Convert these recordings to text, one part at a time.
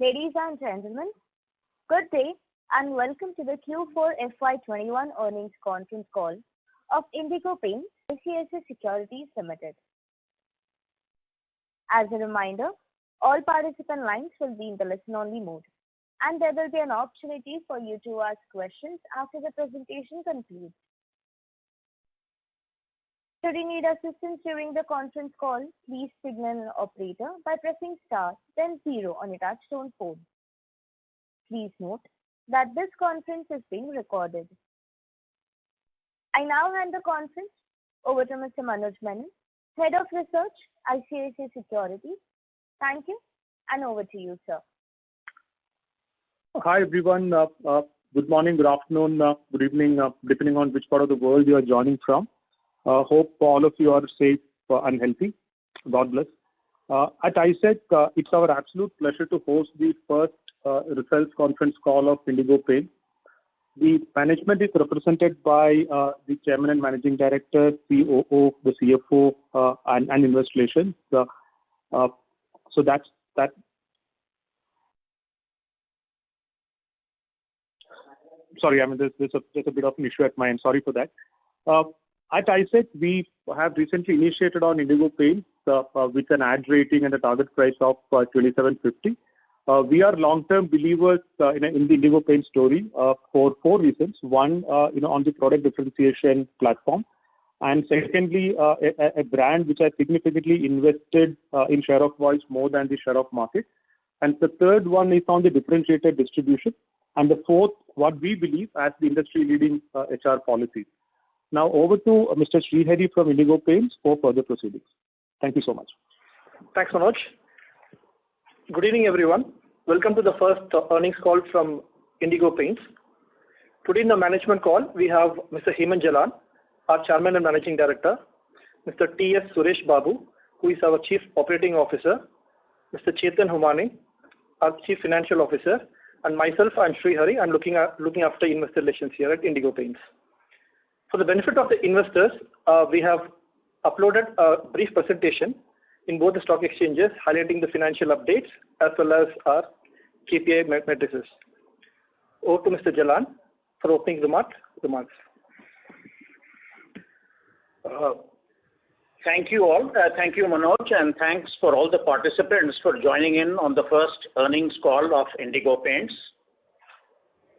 Ladies and gentlemen, good day and welcome to the Q4 FY21 earnings conference call of Indigo Paints ICICI Securities Limited. As a reminder, all participant lines will be in the listen-only mode, and there will be an opportunity for you to ask questions after the presentation concludes. Should you need assistance during the conference call, please signal an operator by pressing star then 0 on your touchtone phone. Please note that this conference is being recorded. I now hand the conference over to Mr. Manoj Menon, Head of Research, ICICI Securities. Thank you, and over to you, sir. Hi everyone. Good morning, good afternoon, good evening, depending on which part of the world you are joining from. Hope all of you are safe and healthy. God bless. At ISEC, it's our absolute pleasure to host the first results conference call of Indigo Paints. The management is represented by the Chairman and Managing Director, COO, the CFO, and Investor Relations. So that's that. Sorry, I mean there's a bit of an issue at my end. Sorry for that. At ISEC, we have recently initiated on Indigo Paints with an ad rating and a target price of 27.50. We are long-term believers in the Indigo Paints story for 4 reasons. One, on the product differentiation platform, and secondly, a brand which has significantly invested in share of voice more than the share of market. And the third one is on the differentiated distribution. And the fourth, what we believe as the industry-leading HR policies. Now over to Mr. Srihari from Indigo Paints for further proceedings. Thank you so much. Thanks, Manoj. Good evening, everyone. Welcome to the first earnings call from Indigo Paints. Today in the management call, we have Mr. Hemant Jalan, our Chairman and Managing Director, Mr. T.S. Suresh Babu, who is our Chief Operating Officer, Mr. Chetan Humane, our Chief Financial Officer, and myself, I'm Srihari. I'm looking after investor relations here at Indigo Paints. For the benefit of the investors, we have uploaded a brief presentation in both the stock exchanges highlighting the financial updates as well as our KPI matrices. Over to Mr. Jalan for opening remarks. Thank you all. Thank you, Manoj, and thanks for all the participants for joining in on the first earnings call of Indigo Paints.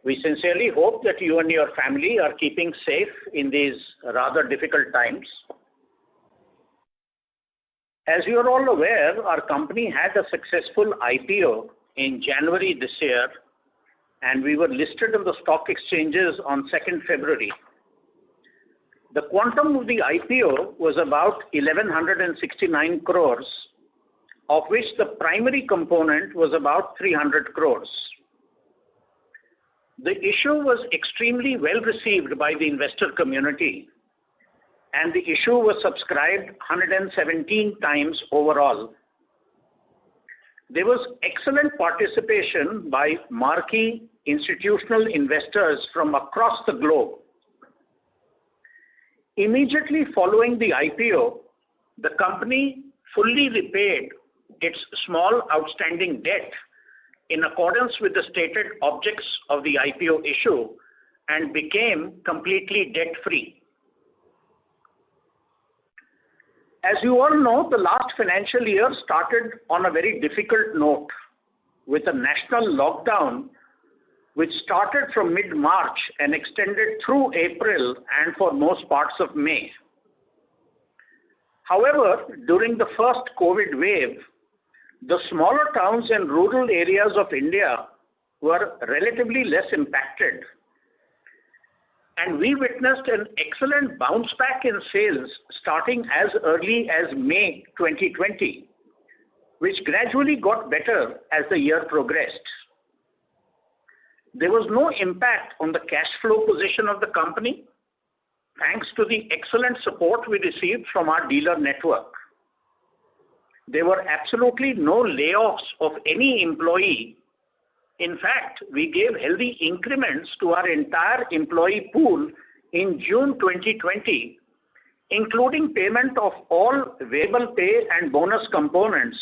We sincerely hope that you and your family are keeping safe in these rather difficult times. As you are all aware, our company had a successful IPO in January this year, and we were listed on the stock exchanges on 2nd February. The quantum of the IPO was about 1169 crores, of which the primary component was about 300 crores. The issue was extremely well received by the investor community, and the issue was subscribed 117 times overall. There was excellent participation by marquee institutional investors from across the globe. Immediately following the IPO, the company fully repaid its small outstanding debt in accordance with the stated objects of the IPO issue and became completely debt-free. As you all know, the last financial year started on a very difficult note with a national lockdown which started from mid-March and extended through April and for most parts of May. However, during the first COVID wave, the smaller towns and rural areas of India were relatively less impacted, and we witnessed an excellent bounce back in sales starting as early as May 2020, which gradually got better as the year progressed. There was no impact on the cash flow position of the company, thanks to the excellent support we received from our dealer network. There were absolutely no layoffs of any employee. In fact, we gave healthy increments to our entire employee pool in June 2020, including payment of all variable pay and bonus components,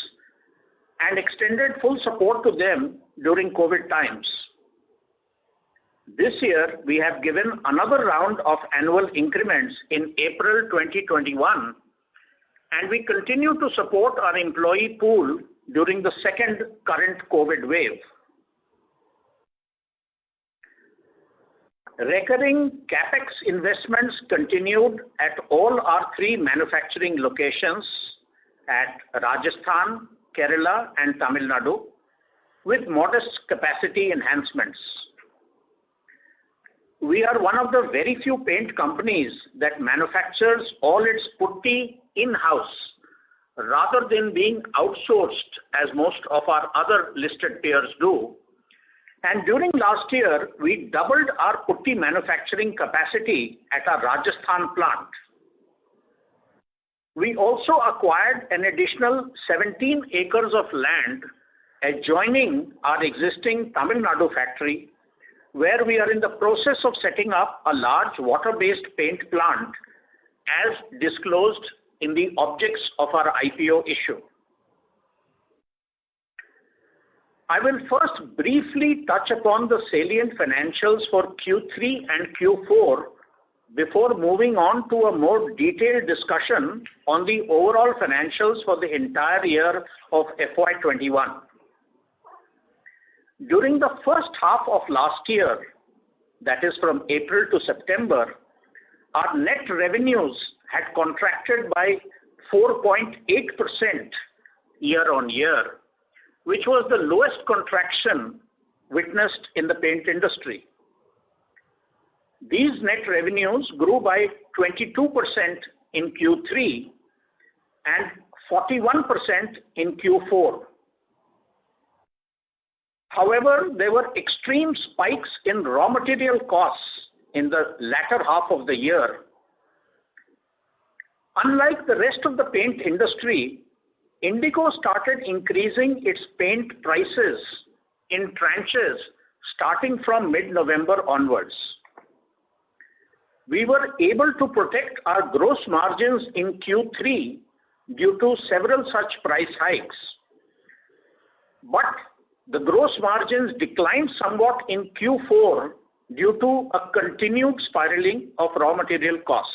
and extended full support to them during COVID times. This year, we have given another round of annual increments in April 2021, and we continue to support our employee pool during the second current COVID wave. Recurring capex investments continued at all our 3 manufacturing locations at Rajasthan, Kerala, and Tamil Nadu, with modest capacity enhancements. We are one of the very few paint companies that manufactures all its putty in-house rather than being outsourced as most of our other listed peers do. And during last year, we doubled our putty manufacturing capacity at our Rajasthan plant. We also acquired an additional 17 acres of land adjoining our existing Tamil Nadu factory, where we are in the process of setting up a large water-based paint plant as disclosed in the objects of our IPO issue. I will first briefly touch upon the salient financials for Q3 and Q4 before moving on to a more detailed discussion on the overall financials for the entire year of FY21. During the first half of last year, that is from April to September, our net revenues had contracted by 4.8% year on year, which was the lowest contraction witnessed in the paint industry. These net revenues grew by 22% in Q3 and 41% in Q4. However, there were extreme spikes in raw material costs in the latter half of the year. Unlike the rest of the paint industry, Indigo started increasing its paint prices in tranches starting from mid-November onwards. We were able to protect our gross margins in Q3 due to several such price hikes. But the gross margins declined somewhat in Q4 due to a continued spiraling of raw material costs.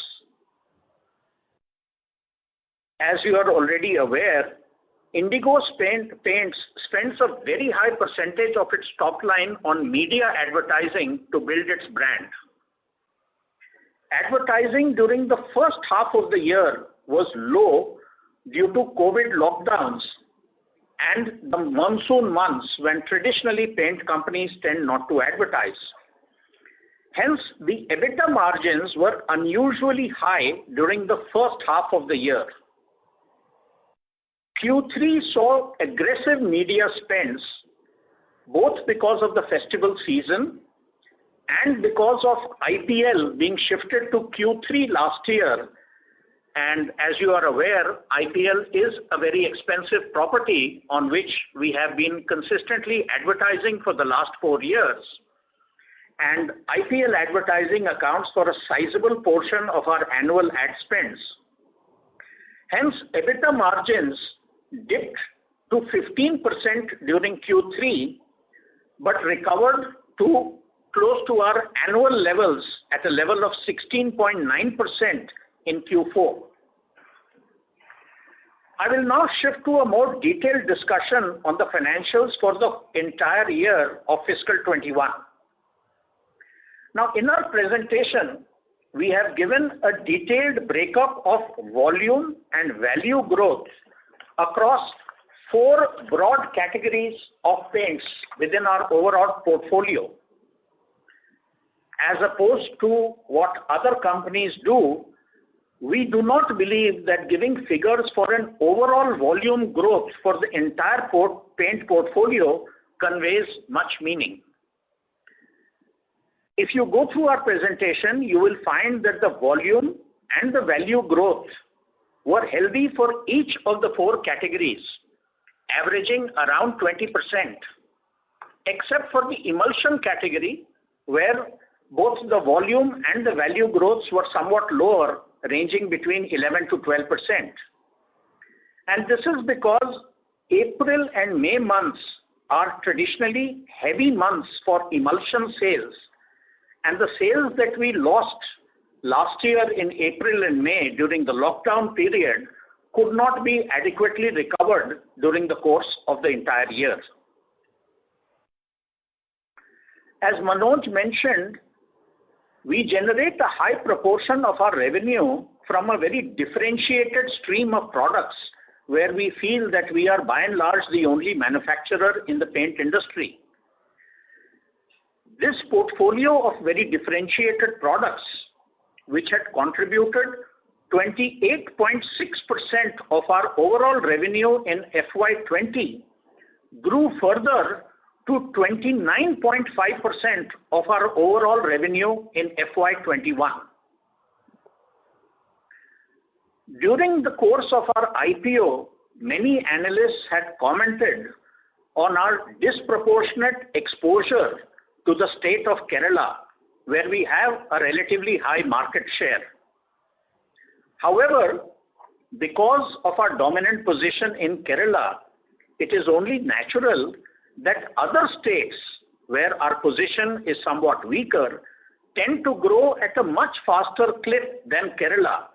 As you are already aware, Indigo Paints spends a very high percentage of its top line on media advertising to build its brand. Advertising during the first half of the year was low due to COVID lockdowns and the monsoon months when traditionally paint companies tend not to advertise. Hence, the EBITDA margins were unusually high during the first half of the year. Q3 saw aggressive media spends both because of the festival season and because of IPL being shifted to Q3 last year. And as you are aware, IPL is a very expensive property on which we have been consistently advertising for the last 4 years. And IPL advertising accounts for a sizable portion of our annual ad spends. Hence, EBITDA margins dipped to 15% during Q3, but recovered to close to our annual levels at a level of 16.9% in Q4. I will now shift to a more detailed discussion on the financials for the entire year of fiscal 21. Now, in our presentation, we have given a detailed breakup of volume and value growth across 4 broad categories of paints within our overall portfolio. As opposed to what other companies do, we do not believe that giving figures for an overall volume growth for the entire paint portfolio conveys much meaning. If you go through our presentation, you will find that the volume and the value growth were healthy for each of the 4 categories, averaging around 20%, except for the emulsion category, where both the volume and the value growths were somewhat lower, ranging between 11 to 12%. And this is because April and May months are traditionally heavy months for emulsion sales, and the sales that we lost last year in April and May during the lockdown period could not be adequately recovered during the course of the entire year. As Manoj mentioned, we generate a high proportion of our revenue from a very differentiated stream of products where we feel that we are by and large the only manufacturer in the paint industry. This portfolio of very differentiated products, which had contributed 28.6% of our overall revenue in FY20, grew further to 29.5% of our overall revenue in FY21. During the course of our IPO, many analysts had commented on our disproportionate exposure to the state of Kerala, where we have a relatively high market share. However, because of our dominant position in Kerala, it is only natural that other states where our position is somewhat weaker tend to grow at a much faster clip than Kerala.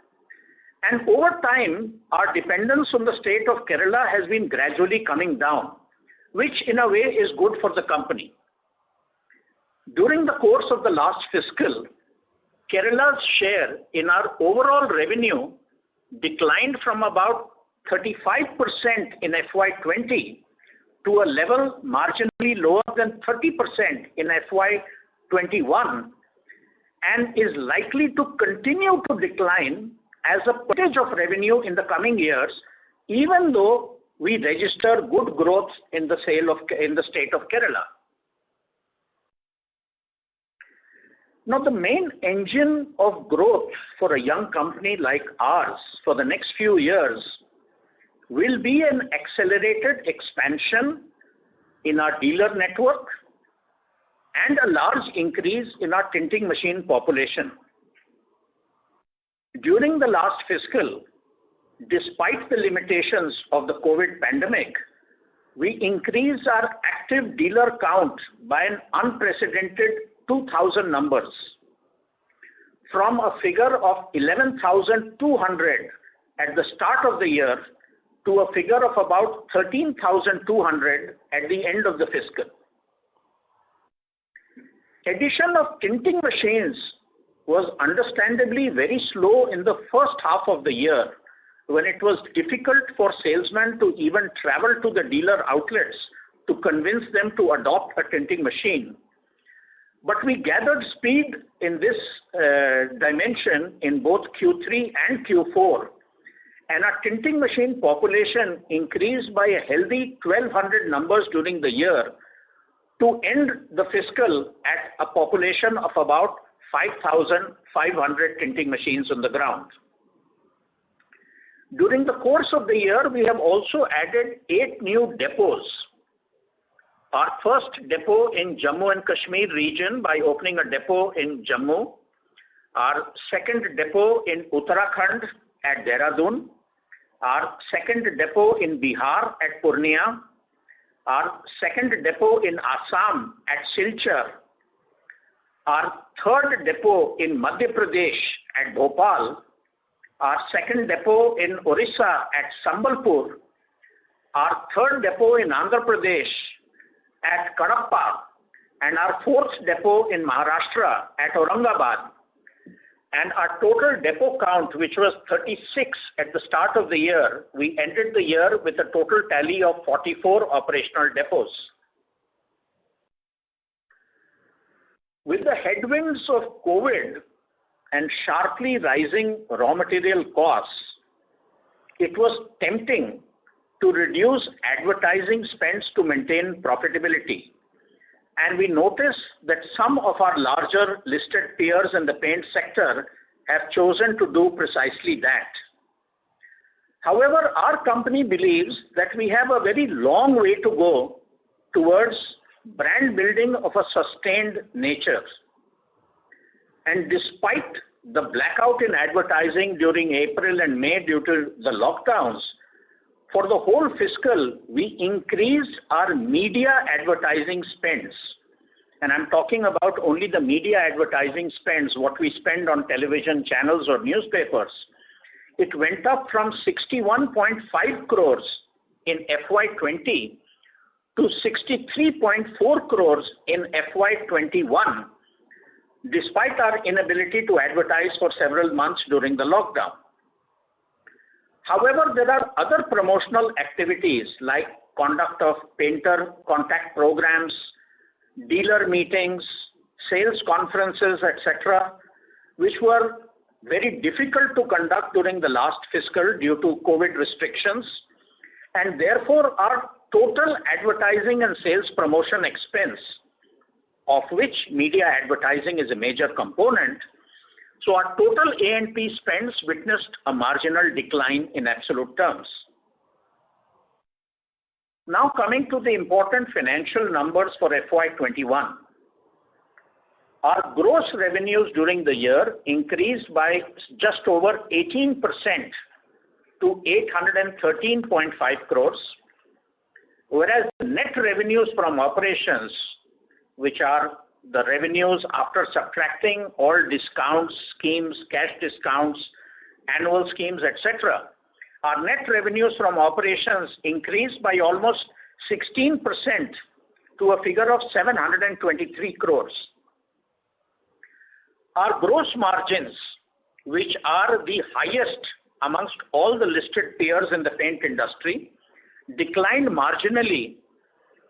And over time, our dependence on the state of Kerala has been gradually coming down, which in a way is good for the company. During the course of the last fiscal, Kerala's share in our overall revenue declined from about 35% in FY20 to a level marginally lower than 30% in FY21, and is likely to continue to decline as a percentage of revenue in the coming years, even though we register good growth in the state of Kerala. Now, the main engine of growth for a young company like ours for the next few years will be an accelerated expansion in our dealer network and a large increase in our tinting machine population. During the last fiscal, despite the limitations of the COVID pandemic, we increased our active dealer count by an unprecedented 2,000 numbers, from a figure of 11,200 at the start of the year to a figure of about 13,200 at the end of the fiscal. Addition of tinting machines was understandably very slow in the first half of the year, when it was difficult for salesmen to even travel to the dealer outlets to convince them to adopt a tinting machine. But we gathered speed in this dimension in both Q3 and Q4, and our tinting machine population increased by a healthy 1,200 numbers during the year to end the fiscal at a population of about 5,500 tinting machines on the ground. During the course of the year, we have also added 8 new depots. Our first depot in Jammu and Kashmir region by opening a depot in Jammu, our second depot in Uttarakhand at Dehradun, our second depot in Bihar at Purnia, our second depot in Assam at Silchar, our third depot in Madhya Pradesh at Bhopal, our second depot in Orissa at Sambalpur, our third depot in Andhra Pradesh at Kadapa, and our fourth depot in Maharashtra at Aurangabad. And our total depot count, which was 36 at the start of the year, we ended the year with a total tally of 44 operational depots. With the headwinds of COVID and sharply rising raw material costs, it was tempting to reduce advertising spends to maintain profitability. And we noticed that some of our larger listed peers in the paint sector have chosen to do precisely that. However, our company believes that we have a very long way to go towards brand building of a sustained nature. And despite the blackout in advertising during April and May due to the lockdowns, for the whole fiscal, we increased our media advertising spends. And I'm talking about only the media advertising spends, what we spend on television channels or newspapers. It went up from 61.5 crores in FY20 to 63.4 crores in FY21, despite our inability to advertise for several months during the lockdown. However, there are other promotional activities like conduct of painter contact programs, dealer meetings, sales conferences, etc., which were very difficult to conduct during the last fiscal due to COVID restrictions, and therefore our total advertising and sales promotion expense, of which media advertising is a major component, so our total A&P spends witnessed a marginal decline in absolute terms. Now coming to the important financial numbers for FY21. Our gross revenues during the year increased by just over 18% to 813.5 crores, whereas net revenues from operations, which are the revenues after subtracting all discounts, schemes, cash discounts, annual schemes, etc., our net revenues from operations increased by almost 16% to a figure of 723 crores. Our gross margins, which are the highest amongst all the listed peers in the paint industry, declined marginally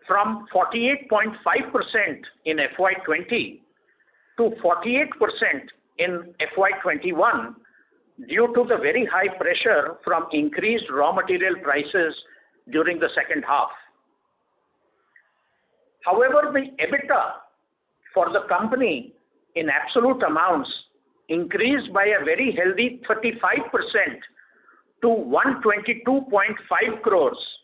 from 48.5% in FY20 to 48% in FY21 due to the very high pressure from increased raw material prices during the second half. However, the EBITDA for the company in absolute amounts increased by a very healthy 35% to 122.5 crores.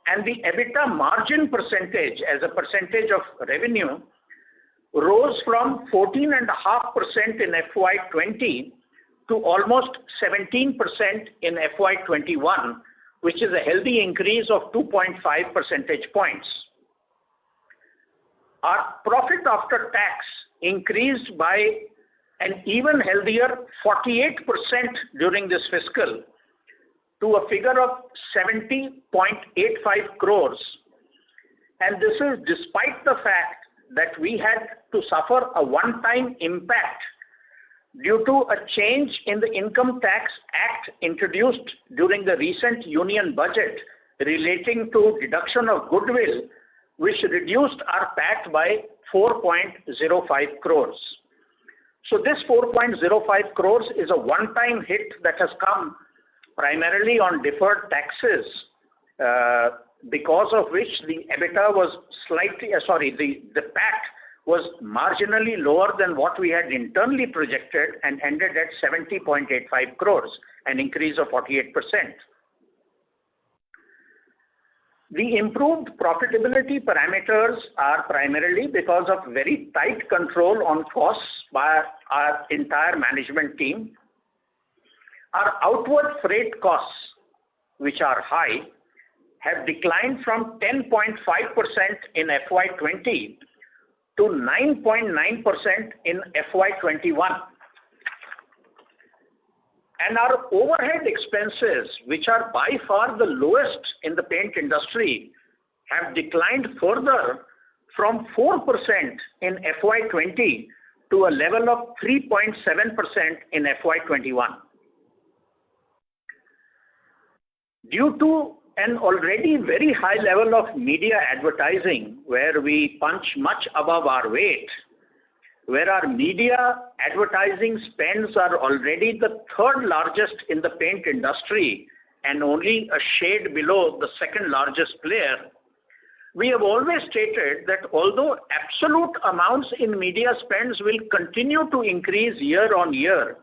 And the EBITDA margin percentage as a percentage of revenue rose from 14.5% in FY20 to almost 17% in FY21, which is a healthy increase of 2.5 percentage points. Our profit after tax increased by an even healthier 48% during this fiscal to a figure of 70.85 crores. And this is despite the fact that we had to suffer a one-time impact due to a change in the Income Tax Act introduced during the recent Union Budget relating to deduction of goodwill, which reduced our PAT by 4.05 crores. So this 4.05 crores is a one-time hit that has come primarily on deferred taxes, because of which the EBITDA was the PAT was marginally lower than what we had internally projected and ended at 70.85 crores, an increase of 48%. The improved profitability parameters are primarily because of very tight control on costs by our entire management team. Our outward freight costs, which are high, have declined from 10.5% in FY20 to 9.9% in FY21. And our overhead expenses, which are by far the lowest in the paint industry, have declined further from 4% in FY20 to a level of 3.7% in FY21. Due to an already very high level of media advertising, where we punch much above our weight, where our media advertising spends are already the third largest in the paint industry and only a shade below the second largest player, we have always stated that although absolute amounts in media spends will continue to increase year on year,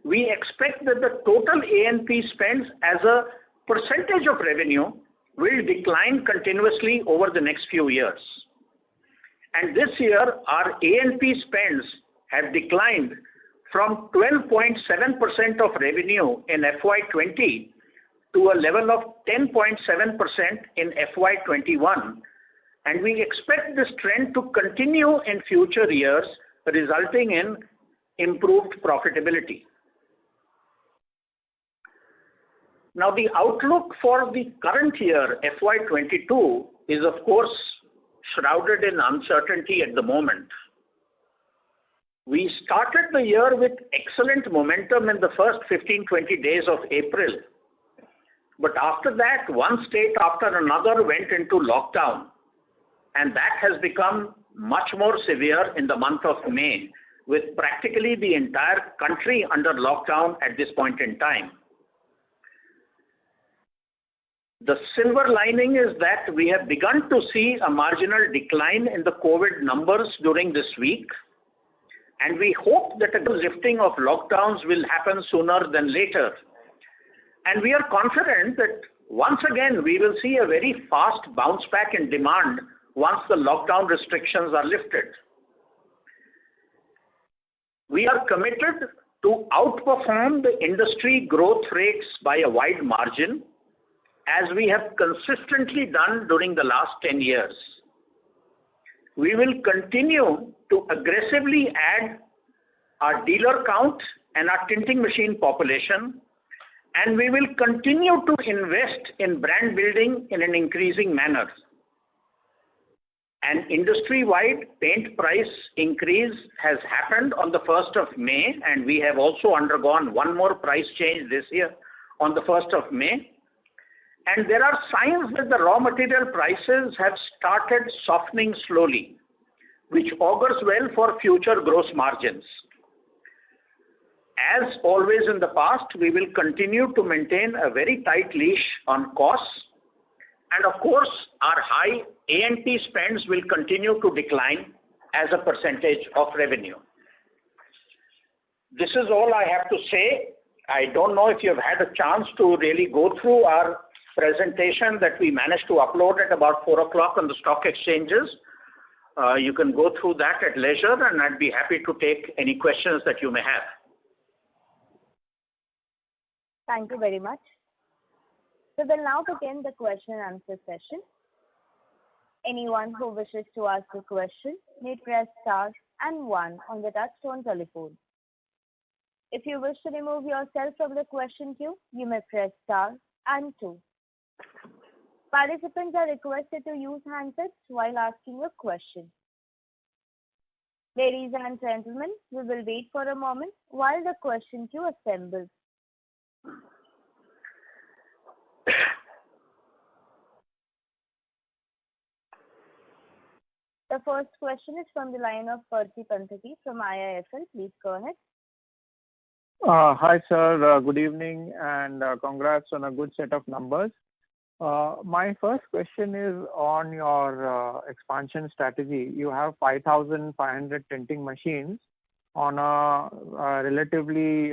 we expect that the total A&P spends as a percentage of revenue will decline continuously over the next few years. And this year, our A&P spends have declined from 12.7% of revenue in FY20 to a level of 10.7% in FY21, and we expect this trend to continue in future years, resulting in improved profitability. Now, the outlook for the current year, FY22, is of course shrouded in uncertainty at the moment. We started the year with excellent momentum in the first 15-20 days of April. But after that, one state after another went into lockdown, and that has become much more severe in the month of May, with practically the entire country under lockdown at this point in time. The silver lining is that we have begun to see a marginal decline in the COVID numbers during this week, and we hope that a lifting of lockdowns will happen sooner than later. And we are confident that once again we will see a very fast bounce back in demand once the lockdown restrictions are lifted. We are committed to outperform the industry growth rates by a wide margin, as we have consistently done during the last 10 years. We will continue to aggressively add our dealer count and our tinting machine population, and we will continue to invest in brand building in an increasing manner. An industry-wide paint price increase has happened on the 1st of May, and we have also undergone one more price change this year on the 1st of May. And there are signs that the raw material prices have started softening slowly, which augurs well for future gross margins. As always in the past, we will continue to maintain a very tight leash on costs, and of course, our high A&P spends will continue to decline as a percentage of revenue. This is all I have to say. I don't know if you've had a chance to really go through our presentation that we managed to upload at about 4 o'clock on the stock exchanges. You can go through that at leisure, and I'd be happy to take any questions that you may have. Thank you very much. We will now begin the question and answer session. Anyone who wishes to ask a question may press star and 1 on the touchtone telephone. If you wish to remove yourself from the question queue, you may press star and 2. Participants are requested to use handsets while asking a question. Ladies and gentlemen, we will wait for a moment while the question queue assembles. The first question is from the line of Percy Panthaki from IIFL. Please go ahead. Hi, sir. Good evening, and congrats on a good set of numbers. My first question is on your expansion strategy. You have 5,500 tinting machines on a relatively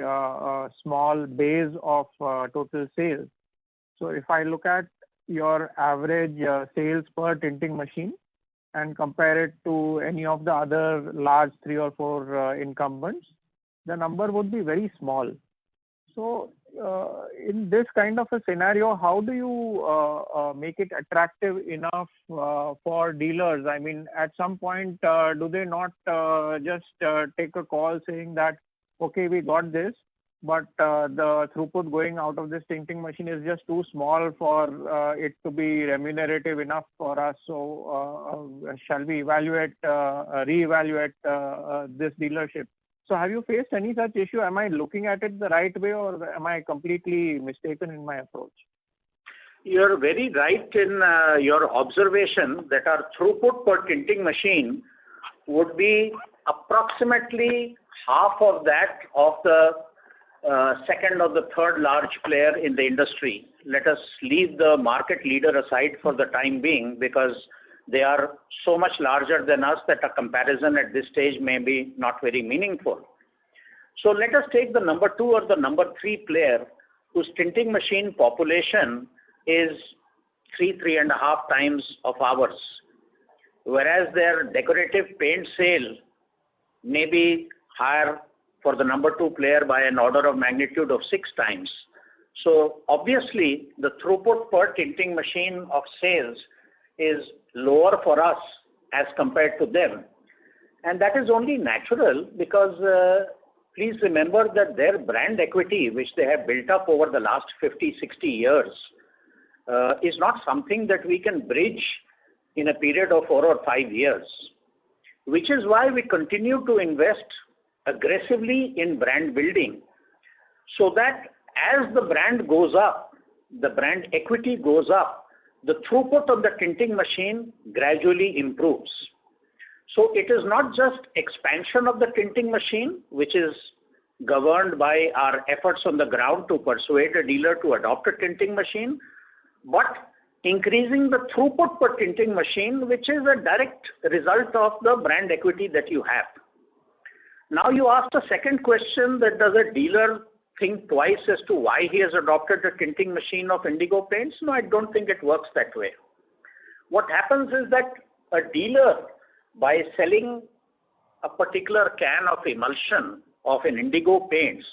small base of total sales. So if I look at your average sales per tinting machine and compare it to any of the other large 3 or 4 incumbents, the number would be very small. So in this kind of a scenario, how do you make it attractive enough for dealers? I mean, at some point, do they not just take a call saying that, okay, we got this, but the throughput going out of this tinting machine is just too small for it to be remunerative enough for us. So shall we reevaluate this dealership? So have you faced any such issue? Am I looking at it the right way, or am I completely mistaken in my approach? You're very right in your observation that our throughput per tinting machine would be approximately half of that of the second or the third large player in the industry. Let us leave the market leader aside for the time being, because they are so much larger than us that a comparison at this stage may be not very meaningful. So let us take the number 2 or the number 3 player, whose tinting machine population is 3.5 times of ours, whereas their decorative paint sale may be higher for the number 2 player by an order of magnitude of 6 times. So obviously, the throughput per tinting machine of sales is lower for us as compared to them. And that is only natural because please remember that their brand equity, which they have built up over the last 50, 60 years, is not something that we can bridge in a period of 4 or 5 years, which is why we continue to invest aggressively in brand building, so that as the brand goes up, the brand equity goes up, the throughput of the tinting machine gradually improves. So it is not just expansion of the tinting machine, which is governed by our efforts on the ground to persuade a dealer to adopt a tinting machine, but increasing the throughput per tinting machine, which is a direct result of the brand equity that you have. Now you asked a second question, that does a dealer think twice as to why he has adopted a tinting machine of Indigo Paints? No, I don't think it works that way. What happens is that a dealer, by selling a particular can of emulsion of an Indigo Paints,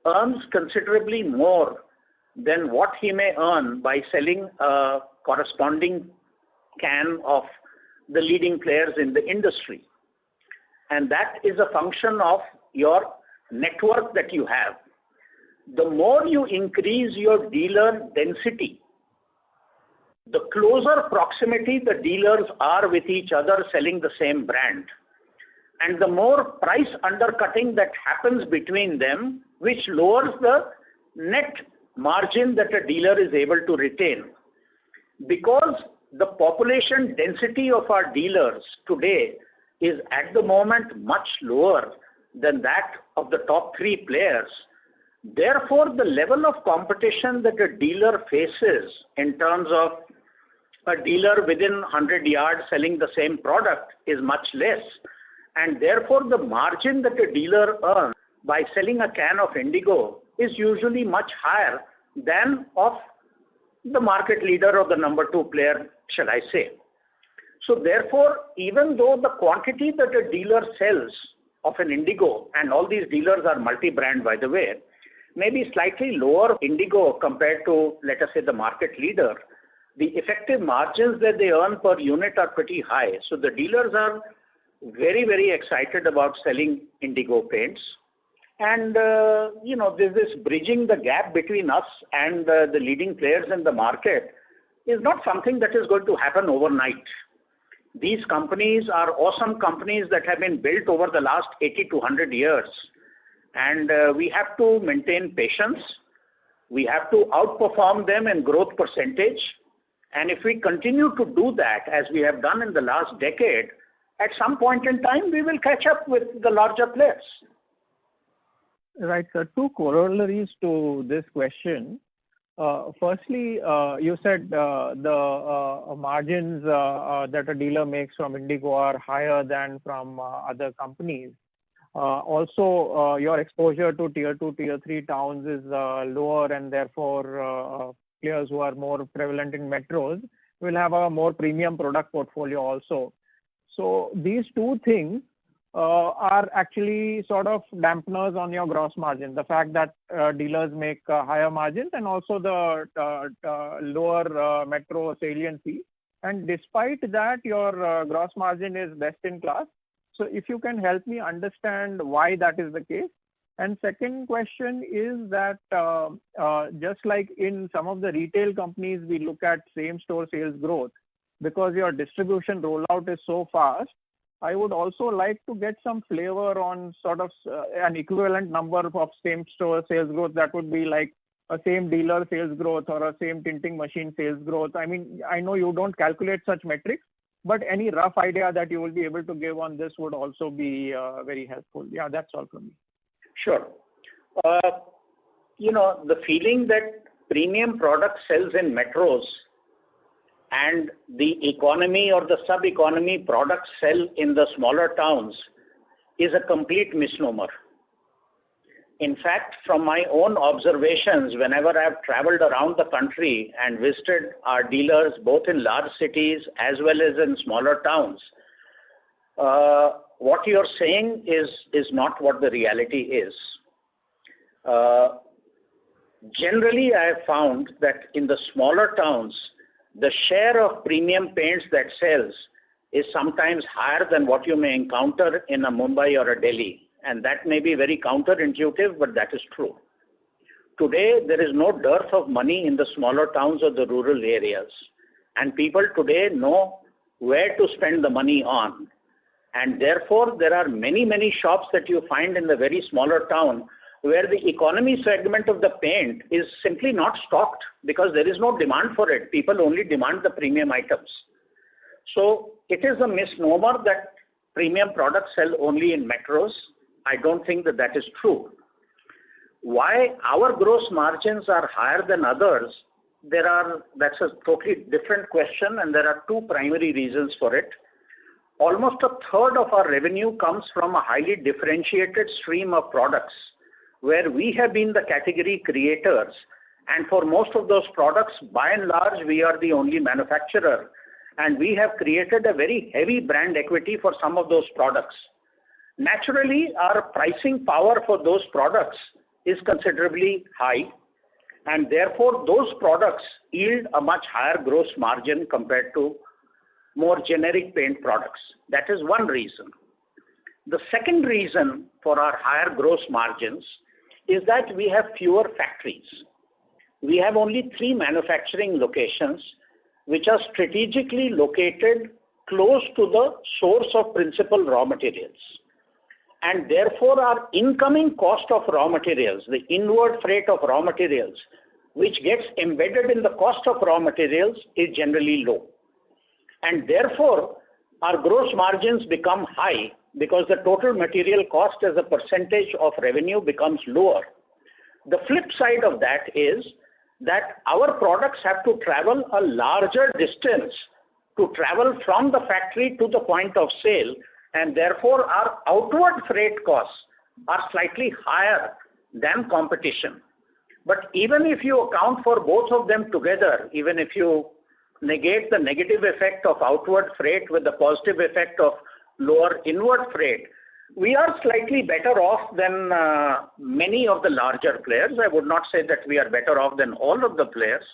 earns considerably more than what he may earn by selling a corresponding can of the leading players in the industry. And that is a function of your network that you have. The more you increase your dealer density, the closer proximity the dealers are with each other selling the same brand, and the more price undercutting that happens between them, which lowers the net margin that a dealer is able to retain. Because the population density of our dealers today is at the moment much lower than that of the top 3 players, therefore the level of competition that a dealer faces in terms of a dealer within 100 yards selling the same product is much less, and therefore the margin that a dealer earns by selling a can of Indigo is usually much higher than of the market leader or the number 2 player, shall I say. So therefore, even though the quantity that a dealer sells of an Indigo, and all these dealers are multi-brand by the way, may be slightly lower Indigo compared to, let us say, the market leader, the effective margins that they earn per unit are pretty high. So the dealers are very, very excited about selling Indigo Paints. And, this bridging the gap between us and the leading players in the market is not something that is going to happen overnight. These companies are awesome companies that have been built over the last 80 to 100 years. And we have to maintain patience. We have to outperform them in growth percentage. And if we continue to do that, as we have done in the last decade, at some point in time, we will catch up with the larger players. Right, sir. 2 corollaries to this question. Firstly, you said the margins that a dealer makes from Indigo are higher than from other companies. Also, your exposure to tier 2, tier 3 towns is lower, and therefore players who are more prevalent in metros will have a more premium product portfolio also. So these 2 things are actually sort of dampeners on your gross margin. The fact that dealers make higher margins, and also the lower metro saliency. And despite that, your gross margin is best in class. So if you can help me understand why that is the case. And second question is that just like in some of the retail companies, we look at same store sales growth, because your distribution rollout is so fast. I would also like to get some flavor on sort of an equivalent number of same store sales growth that would be like a same dealer sales growth or a same tinting machine sales growth. I mean, I know you don't calculate such metrics, but any rough idea that you will be able to give on this would also be very helpful. Yeah, that's all from me. Sure. The feeling that premium product sells in metros and the economy or the sub-economy products sell in the smaller towns is a complete misnomer. In fact, from my own observations, whenever I've traveled around the country and visited our dealers both in large cities as well as in smaller towns, what you're saying is not what the reality is. generally I have found that in the smaller towns, the share of premium paints that sells is sometimes higher than what you may encounter in a Mumbai or a Delhi. And that may be very counterintuitive, but that is true. Today, there is no dearth of money in the smaller towns or the rural areas. And people today know where to spend the money on. And therefore, there are many shops that you find in the very smaller town where the economy segment of the paint is simply not stocked because there is no demand for it. People only demand the premium items. So it is a misnomer that premium products sell only in metros. I don't think that that is true. Why our gross margins are higher than others, that's a totally different question, and there are two primary reasons for it. Almost a third of our revenue comes from a highly differentiated stream of products where we have been the category creators, and for most of those products, by and large, we are the only manufacturer, and we have created a very heavy brand equity for some of those products. Naturally, our pricing power for those products is considerably high, and therefore those products yield a much higher gross margin compared to more generic paint products. That is one reason. The second reason for our higher gross margins is that we have fewer factories. We have only 3 manufacturing locations which are strategically located close to the source of principal raw materials. And therefore our incoming cost of raw materials, the inward freight of raw materials, which gets embedded in the cost of raw materials, is generally low. And therefore our gross margins become high because the total material cost as a percentage of revenue becomes lower. The flip side of that is that our products have to travel a larger distance to travel from the factory to the point of sale, and therefore our outward freight costs are slightly higher than competition. But even if you account for both of them together, even if you negate the negative effect of outward freight with the positive effect of lower inward freight, we are slightly better off than many of the larger players. I would not say that we are better off than all of the players.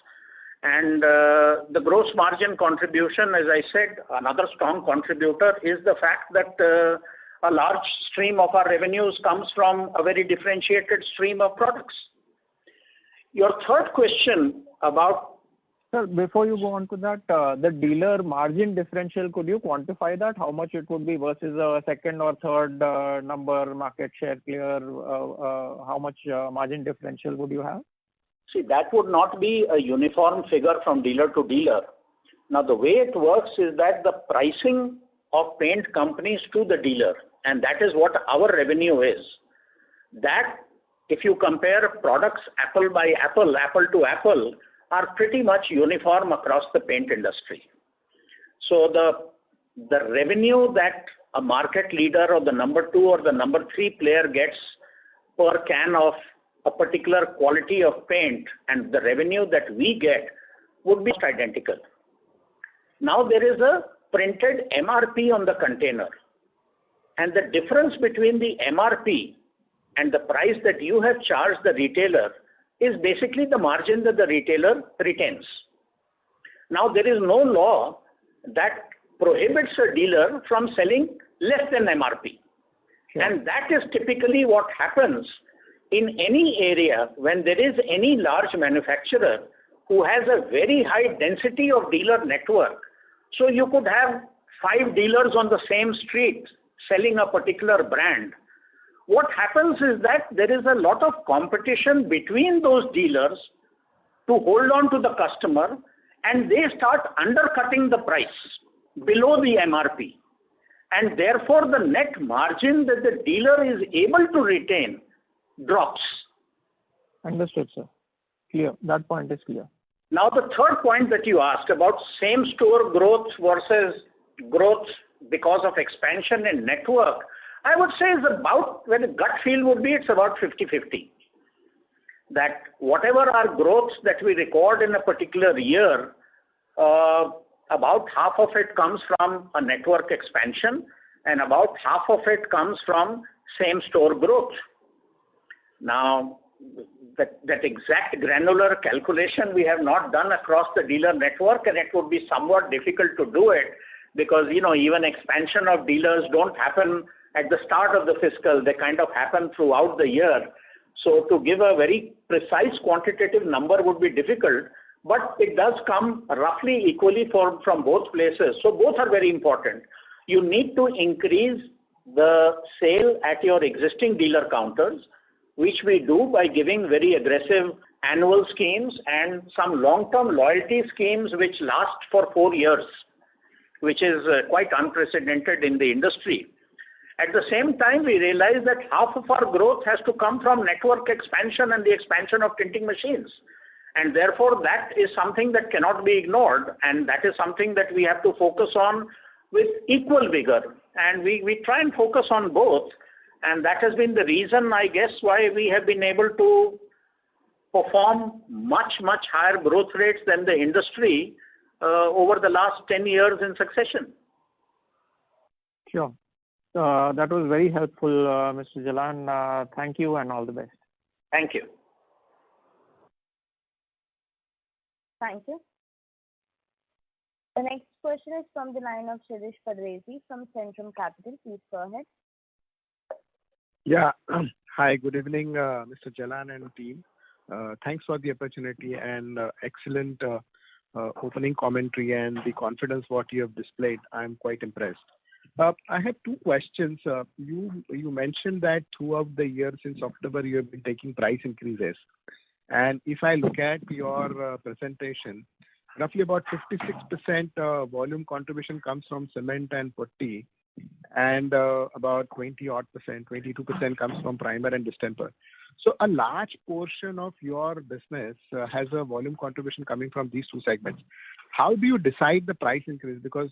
And the gross margin contribution, as I said, another strong contributor is the fact that a large stream of our revenues comes from a very differentiated stream of products. Your third question about... Sir, before you go on to that, the dealer margin differential, could you quantify that? How much it would be versus a second or third number market share player? How much margin differential would you have? See, that would not be a uniform figure from dealer to dealer. Now, the way it works is that the pricing of paint companies to the dealer, and that is what our revenue is, that if you compare products apple by apple, apple to apple, are pretty much uniform across the paint industry. So the revenue that a market leader or the number 2 or the number 3 player gets per can of a particular quality of paint and the revenue that we get would be identical. Now there is a printed MRP on the container, and the difference between the MRP and the price that you have charged the retailer is basically the margin that the retailer retains. Now there is no law that prohibits a dealer from selling less than MRP. Sure. And that is typically what happens in any area when there is any large manufacturer who has a very high density of dealer network. So you could have 5 dealers on the same street selling a particular brand. What happens is that there is a lot of competition between those dealers to hold on to the customer, and they start undercutting the price below the MRP. And therefore the net margin that the dealer is able to retain drops. Understood, sir. Clear. That point is clear. Now the third point that you asked about same store growth versus growth because of expansion in network, I would say is about, when a gut feel would be, it's about 50-50. That whatever our growths that we record in a particular year, about half of it comes from a network expansion and about half of it comes from same store growth. Now, that exact granular calculation we have not done across the dealer network, and it would be somewhat difficult to do it because, even expansion of dealers don't happen at the start of the fiscal. They kind of happen throughout the year. So to give a very precise quantitative number would be difficult, but it does come roughly equally from both places. So both are very important. You need to increase the sale at your existing dealer counters, which we do by giving very aggressive annual schemes and some long-term loyalty schemes which last for 4 years, which is quite unprecedented in the industry. At the same time, we realize that half of our growth has to come from network expansion and the expansion of tinting machines. And therefore, that is something that cannot be ignored, and that is something that we have to focus on with equal vigor. And we try and focus on both, and that has been the reason, I guess, why we have been able to perform much, much higher growth rates than the industry over the last 10 years in succession. Sure. That was very helpful, Mr. Jalan. Thank you and all the best. Thank you. Thank you. The next question is from the line of Shirish Pardeshi from Centrum Capital. Please go ahead. Yeah. Hi, good evening, Mr. Jalan and team. Thanks for the opportunity and excellent opening commentary and the confidence what you have displayed. I'm quite impressed. I have two questions. You mentioned that throughout the year since October you have been taking price increases. And if I look at your presentation, roughly about 56% volume contribution comes from cement and putty, and about 22% comes from primer and distemper. So a large portion of your business has a volume contribution coming from these two segments. How do you decide the price increase? Because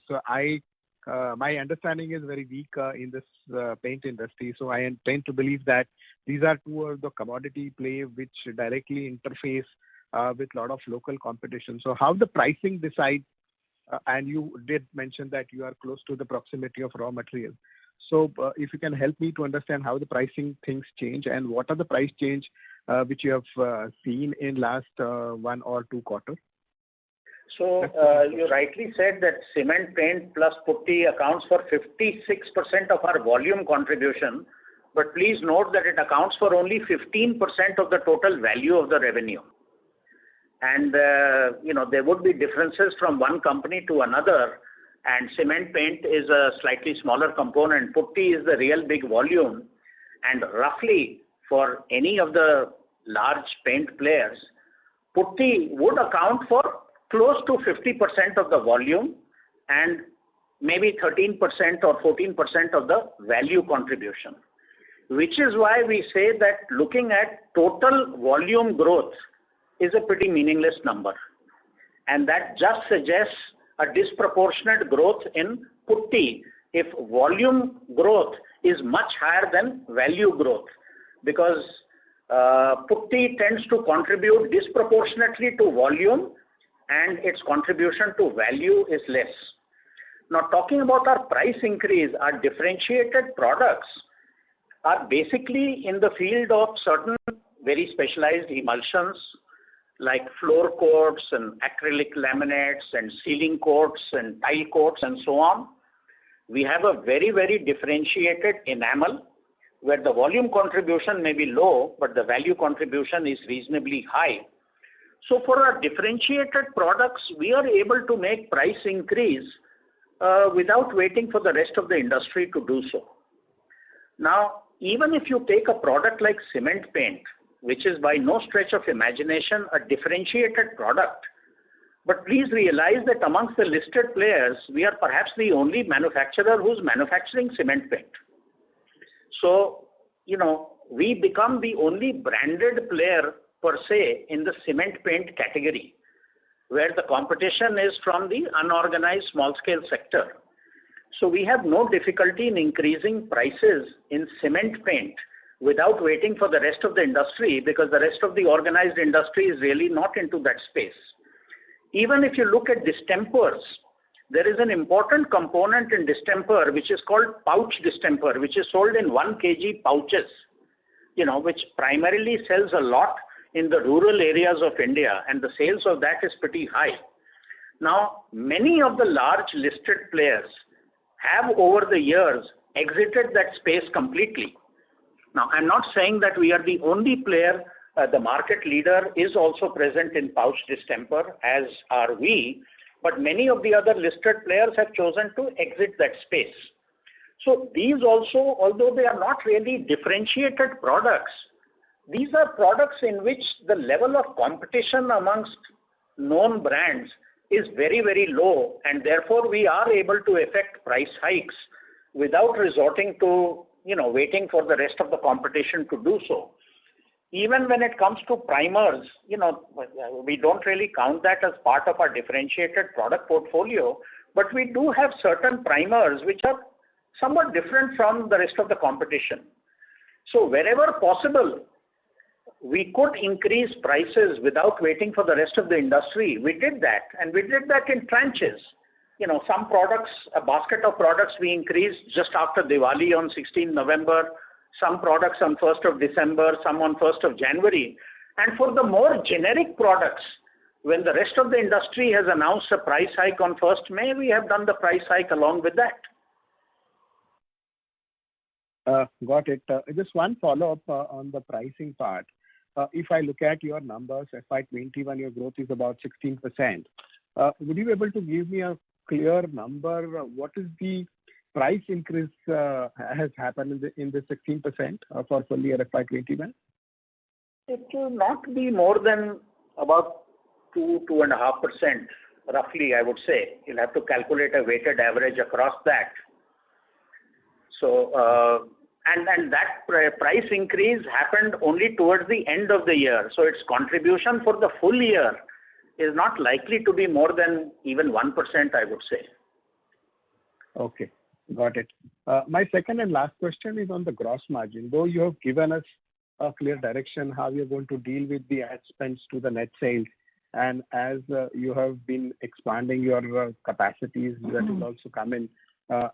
my understanding is very weak in this paint industry. So I tend to believe that these are two of the commodity play which directly interface with a lot of local competition. So how the pricing decide, and you did mention that you are close to the proximity of raw material. So if you can help me to understand how the pricing things change and what are the price change which you have seen in last 1 or 2 quarters. So you rightly said that cement, paint plus putty accounts for 56% of our volume contribution, but please note that it accounts for only 15% of the total value of the revenue. And there would be differences from one company to another, and cement paint is a slightly smaller component. Putty is the real big volume, and roughly for any of the large paint players, putty would account for close to 50% of the volume and maybe 13% or 14% of the value contribution, which is why we say that looking at total volume growth is a pretty meaningless number. And that just suggests a disproportionate growth in putty if volume growth is much higher than value growth, because putty tends to contribute disproportionately to volume and its contribution to value is less. Now, talking about our price increase, our differentiated products are basically in the field of certain very specialized emulsions like floor coats and acrylic laminates and ceiling coats and tile coats and so on. We have a very, very differentiated enamel where the volume contribution may be low, but the value contribution is reasonably high. So for our differentiated products, we are able to make price increase without waiting for the rest of the industry to do so. Now, even if you take a product like cement paint, which is by no stretch of imagination a differentiated product, but please realize that amongst the listed players, we are perhaps the only manufacturer who's manufacturing cement paint. So, we become the only branded player per se in the cement paint category, where the competition is from the unorganized small scale sector. So we have no difficulty in increasing prices in cement paint without waiting for the rest of the industry, because the rest of the organized industry is really not into that space. Even if you look at distempers, there is an important component in distemper which is called pouch distemper, which is sold in 1 kg pouches, which primarily sells a lot in the rural areas of India, and the sales of that is pretty high. Now, many of the large listed players have over the years exited that space completely. Now, I'm not saying that we are the only player. The market leader is also present in pouch distemper, as are we, but many of the other listed players have chosen to exit that space. So these also, although they are not really differentiated products, these are products in which the level of competition amongst known brands is very, very low, and therefore we are able to effect price hikes without resorting to, waiting for the rest of the competition to do so. Even when it comes to primers, we don't really count that as part of our differentiated product portfolio, but we do have certain primers which are somewhat different from the rest of the competition. So wherever possible, we could increase prices without waiting for the rest of the industry. We did that, and we did that in tranches. Some products, a basket of products we increased just after Diwali on 16 November, some products on 1st of December, some on 1st of January. And for the more generic products, when the rest of the industry has announced a price hike on 1st May, we have done the price hike along with that. Got it. Just one follow-up on the pricing part. If I look at your numbers, FY21, your growth is about 16%. Would you be able to give me a clear number? What is the price increase has happened in the 16% for full year FY21? It will not be more than about 2.5%, roughly, I would say. You'll have to calculate a weighted average across that. So, and that price increase happened only towards the end of the year. So its contribution for the full year is not likely to be more than even 1%, I would say. Okay, got it. My second and last question is on the gross margin. Though you have given us a clear direction how you're going to deal with the ad spends to the net sales, and as you have been expanding your capacities, that will also come in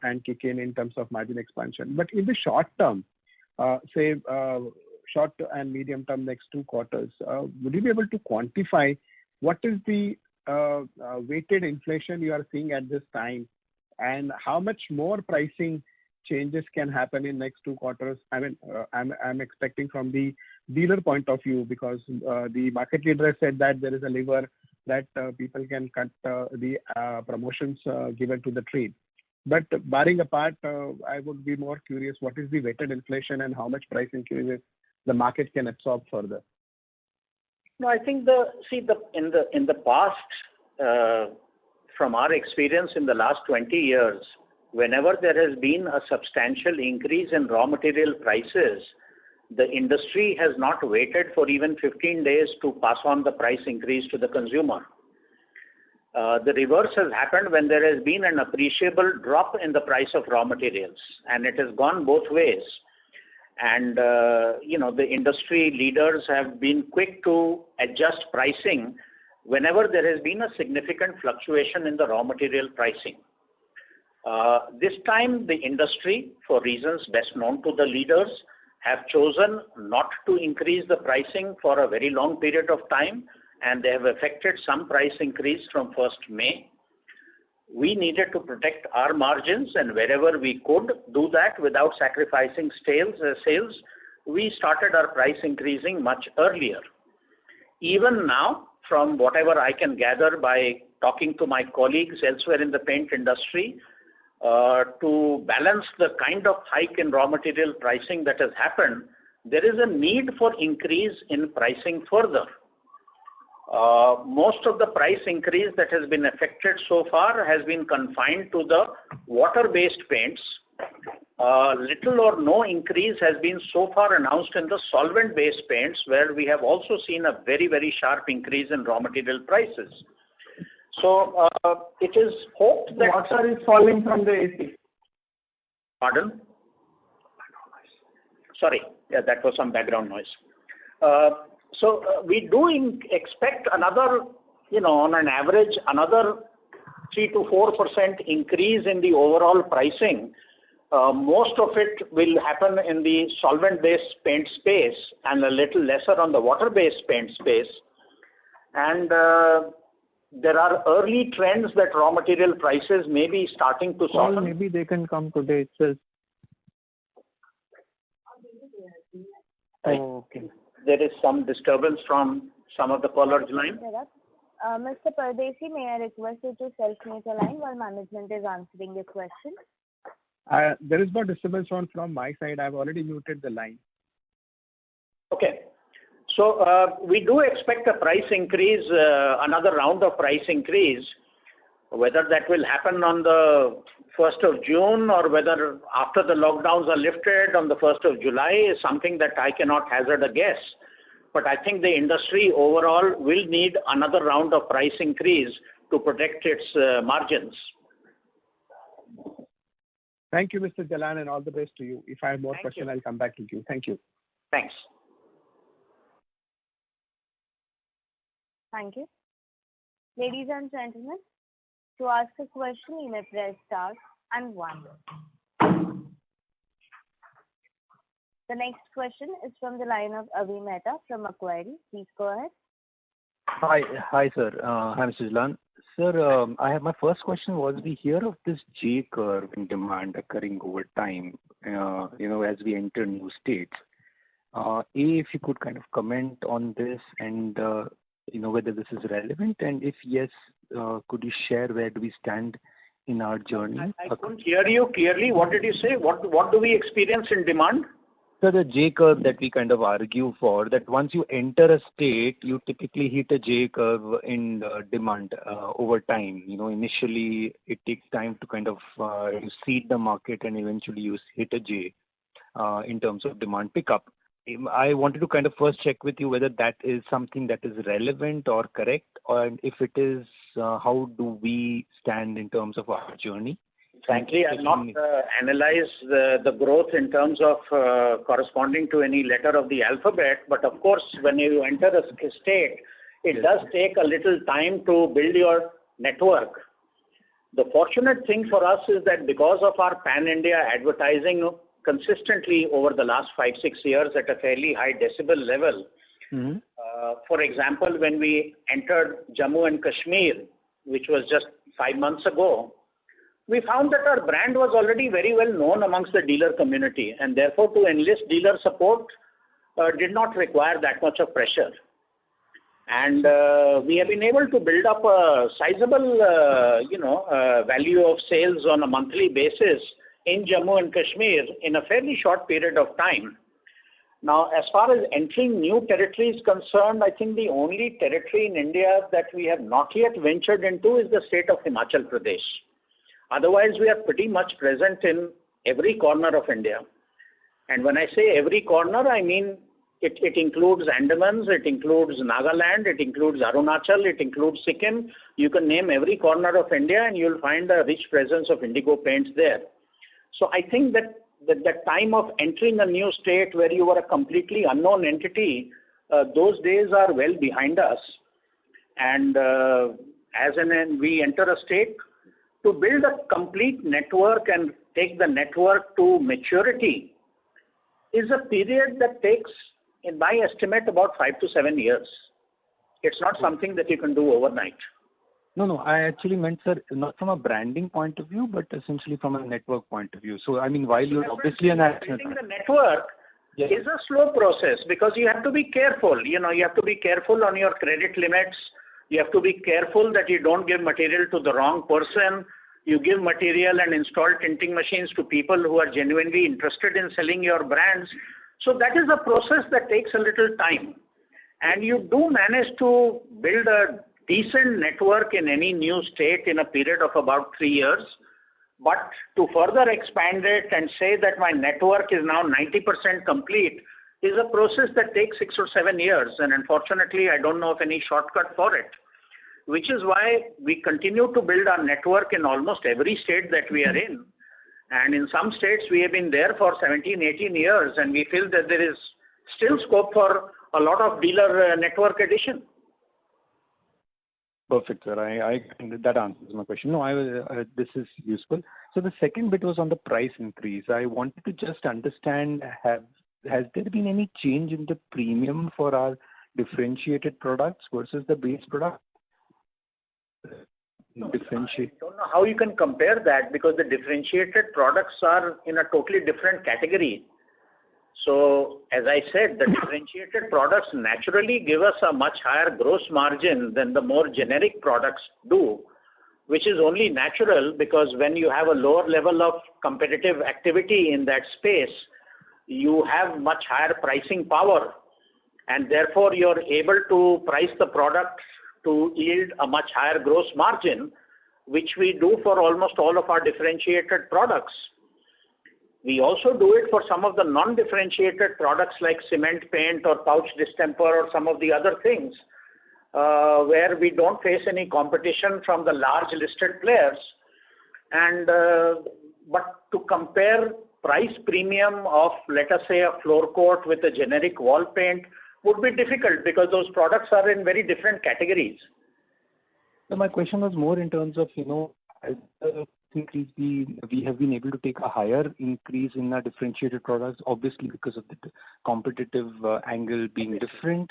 and kick in terms of margin expansion. But in the short term, say short and medium term, next 2 quarters, would you be able to quantify what is the weighted inflation you are seeing at this time, and how much more pricing changes can happen in next 2 quarters? I mean, I'm expecting from the dealer point of view, because the market leader has said that there is a lever that people can cut the promotions given to the trade. But barring apart, I would be more curious, what is the weighted inflation and how much price increases the market can absorb further? No, I think in the past, from our experience in the last 20 years, whenever there has been a substantial increase in raw material prices, the industry has not waited for even 15 days to pass on the price increase to the consumer. The reverse has happened when there has been an appreciable drop in the price of raw materials, and it has gone both ways. And, the industry leaders have been quick to adjust pricing whenever there has been a significant fluctuation in the raw material pricing. This time, the industry, for reasons best known to the leaders, have chosen not to increase the pricing for a very long period of time, and they have effected some price increase from 1st May. We needed to protect our margins, and wherever we could do that without sacrificing sales, we started our price increasing much earlier. Even now, from whatever I can gather by talking to my colleagues elsewhere in the paint industry, to balance the kind of hike in raw material pricing that has happened, there is a need for increase in pricing further. Most of the price increase that has been effected so far has been confined to the water-based paints. Little or no increase has been so far announced in the solvent-based paints, where we have also seen a very, very sharp increase in raw material prices. So it is hoped that... Water is falling from the AC. Pardon? Sorry, yeah, that was some background noise. So we do expect another, on an average, another 3 to 4% increase in the overall pricing Most of it will happen in the solvent-based paint space and a little lesser on the water-based paint space. And there are early trends that raw material prices may be starting to soften. Well, maybe they can come today itself. Right. Oh, okay. There is some disturbance from some of the callers' line. Mr. Pardesi, may I request you to self-mute your line while management is answering your question? There is no disturbance from my side. I've already muted the line. Okay. So we do expect a price increase, another round of price increase. Whether that will happen on the 1st of June or whether after the lockdowns are lifted on the 1st of July is something that I cannot hazard a guess. But I think the industry overall will need another round of price increase to protect its margins. Thank you, Mr. Jalan, and all the best to you. If I have more questions, I'll come back to you. Thank you. Thanks. Thank you. Ladies and gentlemen, to ask a question, you may press star and 1. The next question is from the line of Avi Mehta from Macquarie. Please go ahead. Hi, sir. Hi, Mr. Jalan. Sir, my first question was, we hear of this J curve in demand occurring over time, as we enter new states. If you could kind of comment on this and, whether this is relevant, and if yes, could you share where do we stand in our journey? I couldn't hear you clearly. What did you say? What do we experience in demand? So the J curve that we kind of argue for, that once you enter a state, you typically hit a J curve in demand over time. Initially it takes time to kind of you seed the market and eventually you hit a J in terms of demand pickup. I wanted to kind of first check with you whether that is something that is relevant or correct, and if it is, how do we stand in terms of our journey? Frankly, I've not analyzed the growth in terms of corresponding to any letter of the alphabet, but of course, when you enter a state, it does take a little time to build your network. The fortunate thing for us is that because of our pan-India advertising consistently over the last 5-6 years at a fairly high decibel level. Mm-hmm. For example, when we entered Jammu and Kashmir, which was just 5 months ago, we found that our brand was already very well known amongst the dealer community, and therefore to enlist dealer support did not require that much of pressure. And we have been able to build up a sizable, value of sales on a monthly basis in Jammu and Kashmir in a fairly short period of time. Now, as far as entering new territory is concerned, I think the only territory in India that we have not yet ventured into is the state of Himachal Pradesh. Otherwise, we are pretty much present in every corner of India. And when I say every corner, I mean it includes Andamans, it includes Nagaland, it includes Arunachal, it includes Sikkim. You can name every corner of India and you'll find a rich presence of Indigo paints there. So I think that the time of entering a new state where you were a completely unknown entity, those days are well behind us. And we enter a state, to build a complete network and take the network to maturity is a period that takes, in my estimate, about 5 to 7 years. It's not something that you can do overnight. No, I actually meant, sir, not from a branding point of view, but essentially from a network point of view. So, I mean, while you're obviously an national... Building the network is a slow process because you have to be careful. You have to be careful on your credit limits. You have to be careful that you don't give material to the wrong person. You give material and install tinting machines to people who are genuinely interested in selling your brands. So that is a process that takes a little time. And you do manage to build a decent network in any new state in a period of about 3 years. But to further expand it and say that my network is now 90% complete is a process that takes 6 or 7 years. And unfortunately, I don't know of any shortcut for it, which is why we continue to build our network in almost every state that we are in. And in some states, we have been there for 17, 18 years, and we feel that there is still scope for a lot of dealer network addition. Perfect, sir. That answers my question. No, this is useful. So the second bit was on the price increase. I wanted to just understand, has there been any change in the premium for our differentiated products versus the base product? I don't know how you can compare that, because the differentiated products are in a totally different category. So as I said, the differentiated products naturally give us a much higher gross margin than the more generic products do, which is only natural, because when you have a lower level of competitive activity in that space, you have much higher pricing power, and therefore you're able to price the product to yield a much higher gross margin, which we do for almost all of our differentiated products. We also do it for some of the non-differentiated products like cement paint or pouch distemper or some of the other things, where we don't face any competition from the large listed players. But to compare price premium of, let us say, a floor coat with a generic wall paint would be difficult, because those products are in very different categories. So my question was more in terms of, as increase, we have been able to take a higher increase in our differentiated products, obviously because of the competitive angle being different.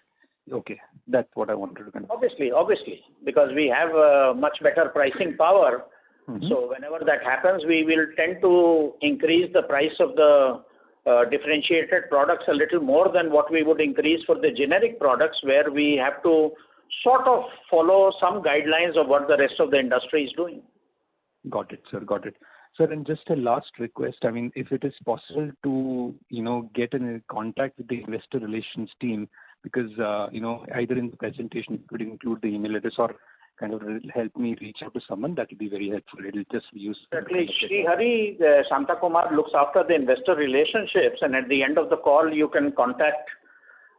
Okay, that's what I wanted to confirm. Obviously, because we have a much better pricing power. Mm-hmm. So whenever that happens, we will tend to increase the price of the differentiated products a little more than what we would increase for the generic products, where we have to sort of follow some guidelines of what the rest of the industry is doing. Got it, sir. Got it. Sir, and just a last request. I mean, if it is possible to, get in contact with the investor relations team, because, either in the presentation it could include the email address, or kind of help me reach out to someone, that will be very helpful. It will just be useful. Certainly. Shri Hari Shantakumar looks after the investor relationships, and at the end of the call, you can contact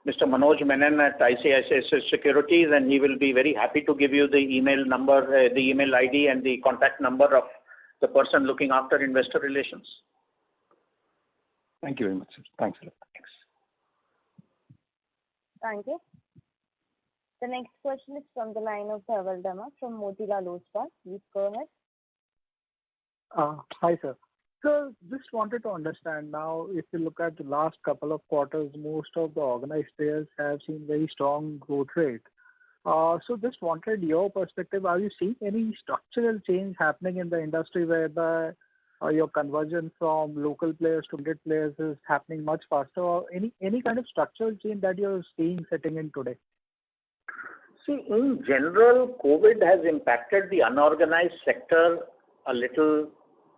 Mr. Manoj Menon at ICICI Securities, and he will be very happy to give you the email number, the email ID and the contact number of the person looking after investor relations. Thank you very much, sir. Thanks a lot. Thanks. Thank you. The next question is from the line of Dhaval Dama from Motilal Oswal. Please go ahead. Hi, sir. So just wanted to understand now, if you look at the last couple of quarters, most of the organized players have seen very strong growth rate. So just wanted your perspective. Are you seeing any structural change happening in the industry whereby your conversion from local players to mid players is happening much faster, or any kind of structural change that you're seeing setting in today? See, in general, COVID has impacted the unorganized sector a little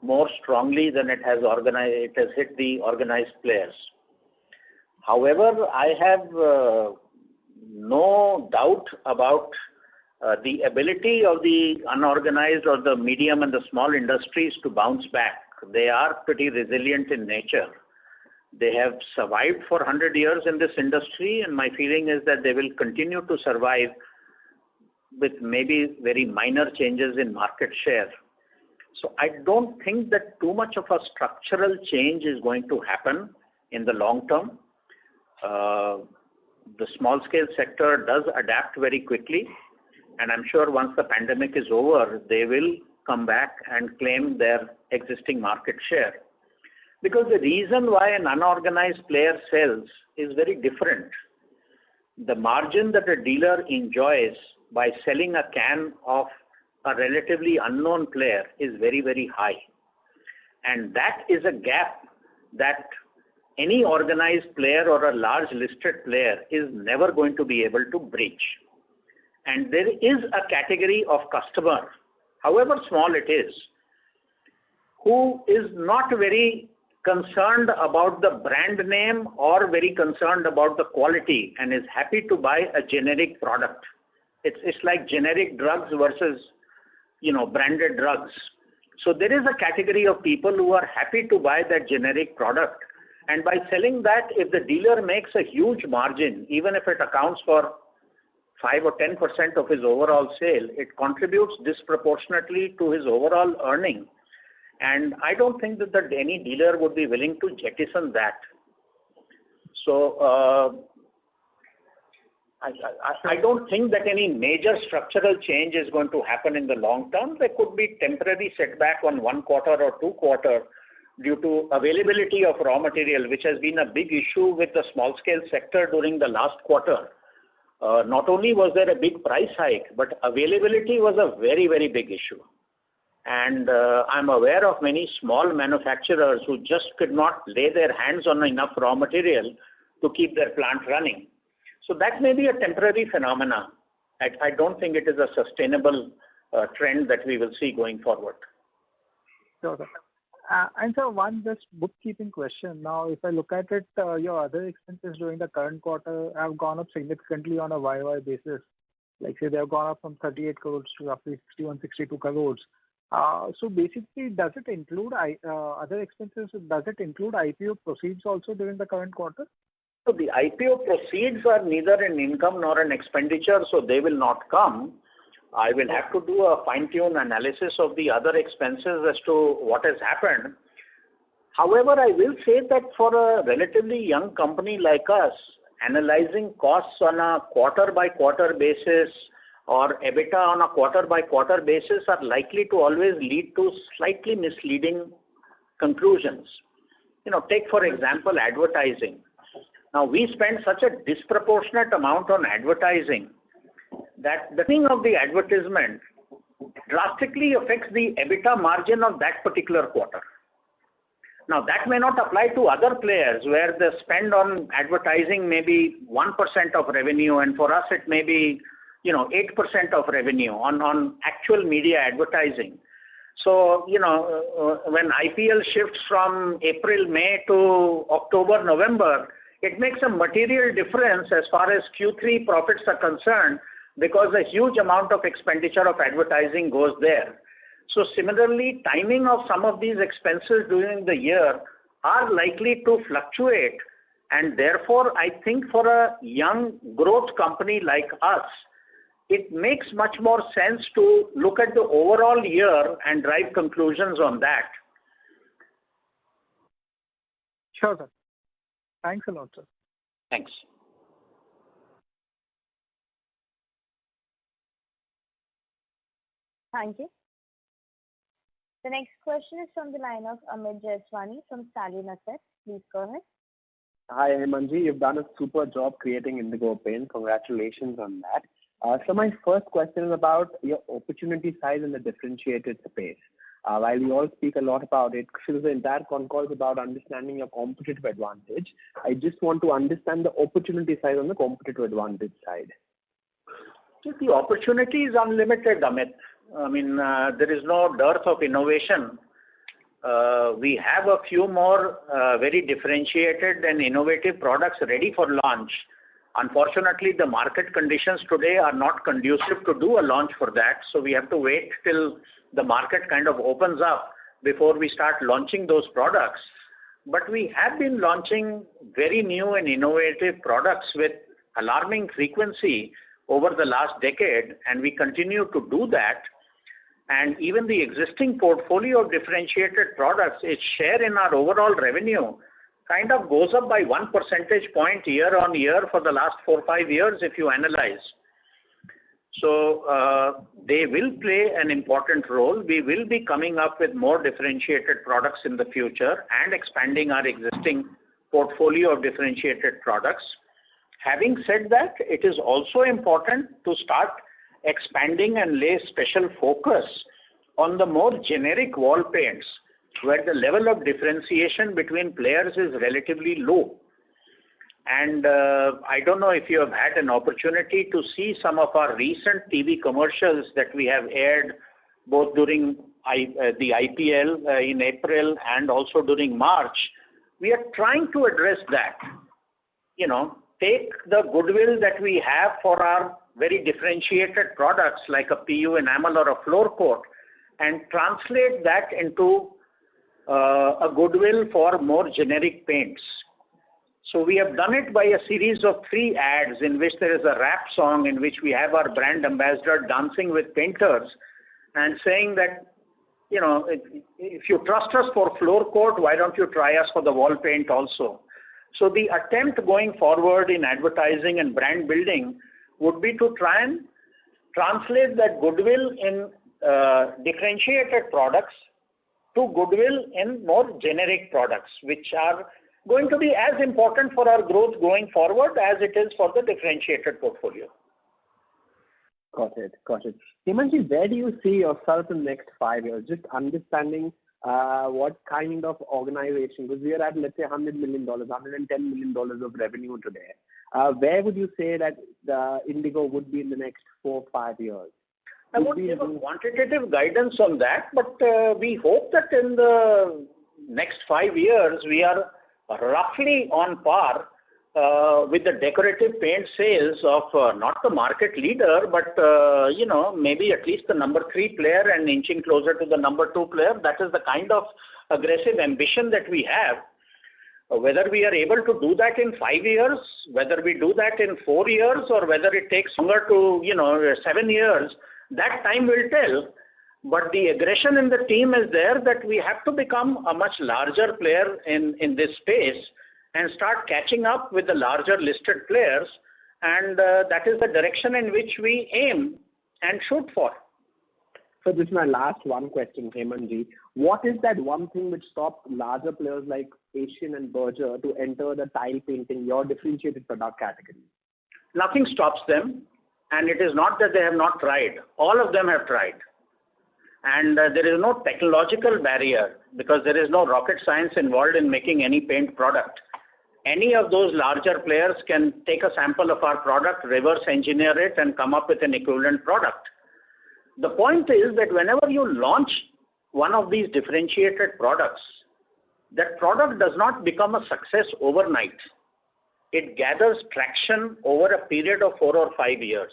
more strongly than it has hit the organized players. However, I have no doubt about the ability of the unorganized or the medium and the small industries to bounce back. They are pretty resilient in nature. They have survived for 100 years in this industry, and my feeling is that they will continue to survive with maybe very minor changes in market share. So I don't think that too much of a structural change is going to happen in the long term. The small scale sector does adapt very quickly, and I'm sure once the pandemic is over, they will come back and claim their existing market share. Because the reason why an unorganized player sells is very different. The margin that a dealer enjoys by selling a can of a relatively unknown player is very, very high. And that is a gap that any organized player or a large listed player is never going to be able to breach. And there is a category of customer, however small it is, who is not very concerned about the brand name or very concerned about the quality and is happy to buy a generic product. It's like generic drugs versus branded drugs. So there is a category of people who are happy to buy that generic product, and by selling that, if the dealer makes a huge margin, even if it accounts for 5 or 10% of his overall sale, it contributes disproportionately to his overall earning. And I don't think that any dealer would be willing to jettison that. So I don't think that any major structural change is going to happen in the long term. There could be temporary setback on 1 quarter or 2 quarter due to availability of raw material, which has been a big issue with the small scale sector during the last quarter. Not only was there a big price hike, but availability was a very, very big issue. And I'm aware of many small manufacturers who just could not lay their hands on enough raw material to keep their plant running. So that may be a temporary phenomena. I don't think it is a sustainable trend that we will see going forward. Sure, sir. And so one just bookkeeping question. Now, if I look at it, your other expenses during the current quarter have gone up significantly on a YY basis. Like say they have gone up from 38 crores to roughly 61, 62 crores. So basically, does it include other expenses? Does it include IPO proceeds also during the current quarter? So the IPO proceeds are neither an income nor an expenditure, so they will not come. I will have to do a fine-tune analysis of the other expenses as to what has happened. However, I will say that for a relatively young company like us, analyzing costs on a quarter-by-quarter basis or EBITDA on a quarter-by-quarter basis are likely to always lead to slightly misleading conclusions. Take for example advertising. Now, we spend such a disproportionate amount on advertising that the thing of the advertisement drastically affects the EBITDA margin of that particular quarter. Now, that may not apply to other players where the spend on advertising may be 1% of revenue, and for us it may be 8% of revenue on actual media advertising. So, when IPL shifts from April, May to October, November, it makes a material difference as far as Q3 profits are concerned, because a huge amount of expenditure of advertising goes there. So similarly, timing of some of these expenses during the year are likely to fluctuate, and therefore I think for a young growth company like us, it makes much more sense to look at the overall year and drive conclusions on that. Sure, sir. Thanks a lot, sir. Thanks. Thank you. The next question is from the line of Amit Jeswani from Stallion Asset. Please go ahead. Hi, Hemantji. You've done a super job creating Indigo Paint. Congratulations on that. So my first question is about your opportunity size in the differentiated space. While you all speak a lot about it, since the entire con call is about understanding your competitive advantage, I just want to understand the opportunity size on the competitive advantage side. The opportunity is unlimited, Amit. I mean, there is no dearth of innovation. We have a few more very differentiated and innovative products ready for launch. Unfortunately, the market conditions today are not conducive to do a launch for that, so we have to wait till the market kind of opens up before we start launching those products. But we have been launching very new and innovative products with alarming frequency over the last decade, and we continue to do that. And even the existing portfolio of differentiated products, its share in our overall revenue kind of goes up by 1 percentage point year on year for the last 4 or 5 years if you analyze. So they will play an important role. We will be coming up with more differentiated products in the future and expanding our existing portfolio of differentiated products. Having said that, it is also important to start expanding and lay special focus on the more generic wall paints, where the level of differentiation between players is relatively low. And I don't know if you have had an opportunity to see some of our recent TV commercials that we have aired both during the IPL in April and also during March. We are trying to address that. Take the goodwill that we have for our very differentiated products like a PU enamel or a floor coat and translate that into a goodwill for more generic paints. So we have done it by a series of 3 ads in which there is a rap song in which we have our brand ambassador dancing with painters and saying that, if you trust us for floor coat, why don't you try us for the wall paint also? So the attempt going forward in advertising and brand building would be to try and translate that goodwill in differentiated products to goodwill in more generic products, which are going to be as important for our growth going forward as it is for the differentiated portfolio. Got it. Hemantji, where do you see yourself in the next 5 years? Just understanding what kind of organization, because we are at, let's say, $100 million, $110 million of revenue today. Where would you say that Indigo would be in the next 4 or 5 years? I won't give a quantitative guidance on that, but we hope that in the next 5 years, we are roughly on par with the decorative paint sales of not the market leader, but maybe at least the number 3 player and inching closer to the number 2 player. That is the kind of aggressive ambition that we have. Whether we are able to do that in 5 years, whether we do that in 4 years, or whether it takes longer to 7 years, that time will tell. But the aggression in the team is there that we have to become a much larger player in this space and start catching up with the larger listed players, and that is the direction in which we aim and shoot for. So this is my last one question, Hemantji. What is that one thing which stopped larger players like Asian and Berger to enter the tile painting, your differentiated product category? Nothing stops them, and it is not that they have not tried. All of them have tried. And there is no technological barrier because there is no rocket science involved in making any paint product. Any of those larger players can take a sample of our product, reverse engineer it, and come up with an equivalent product. The point is that whenever you launch one of these differentiated products, that product does not become a success overnight. It gathers traction over a period of 4 or 5 years.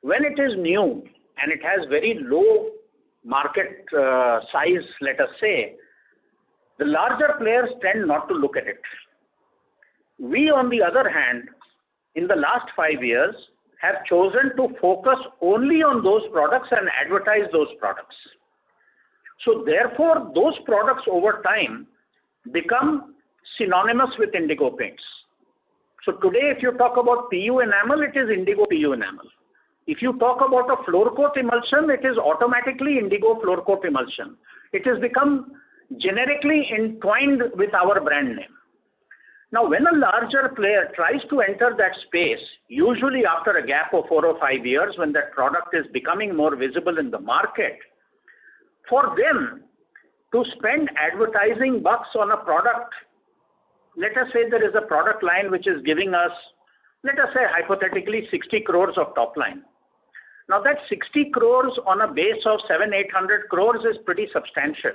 When it is new and it has very low market size, let us say, the larger players tend not to look at it. We, on the other hand, in the last 5 years, have chosen to focus only on those products and advertise those products. So therefore, those products over time become synonymous with Indigo paints. So today, if you talk about PU enamel, it is Indigo PU enamel. If you talk about a floor coat emulsion, it is automatically Indigo floor coat emulsion. It has become generically entwined with our brand name. Now, when a larger player tries to enter that space, usually after a gap of 4 or 5 years when that product is becoming more visible in the market, for them to spend advertising bucks on a product, let us say there is a product line which is giving us, let us say hypothetically 60 crores of top line. Now that 60 crores on a base of 700-800 crores is pretty substantial,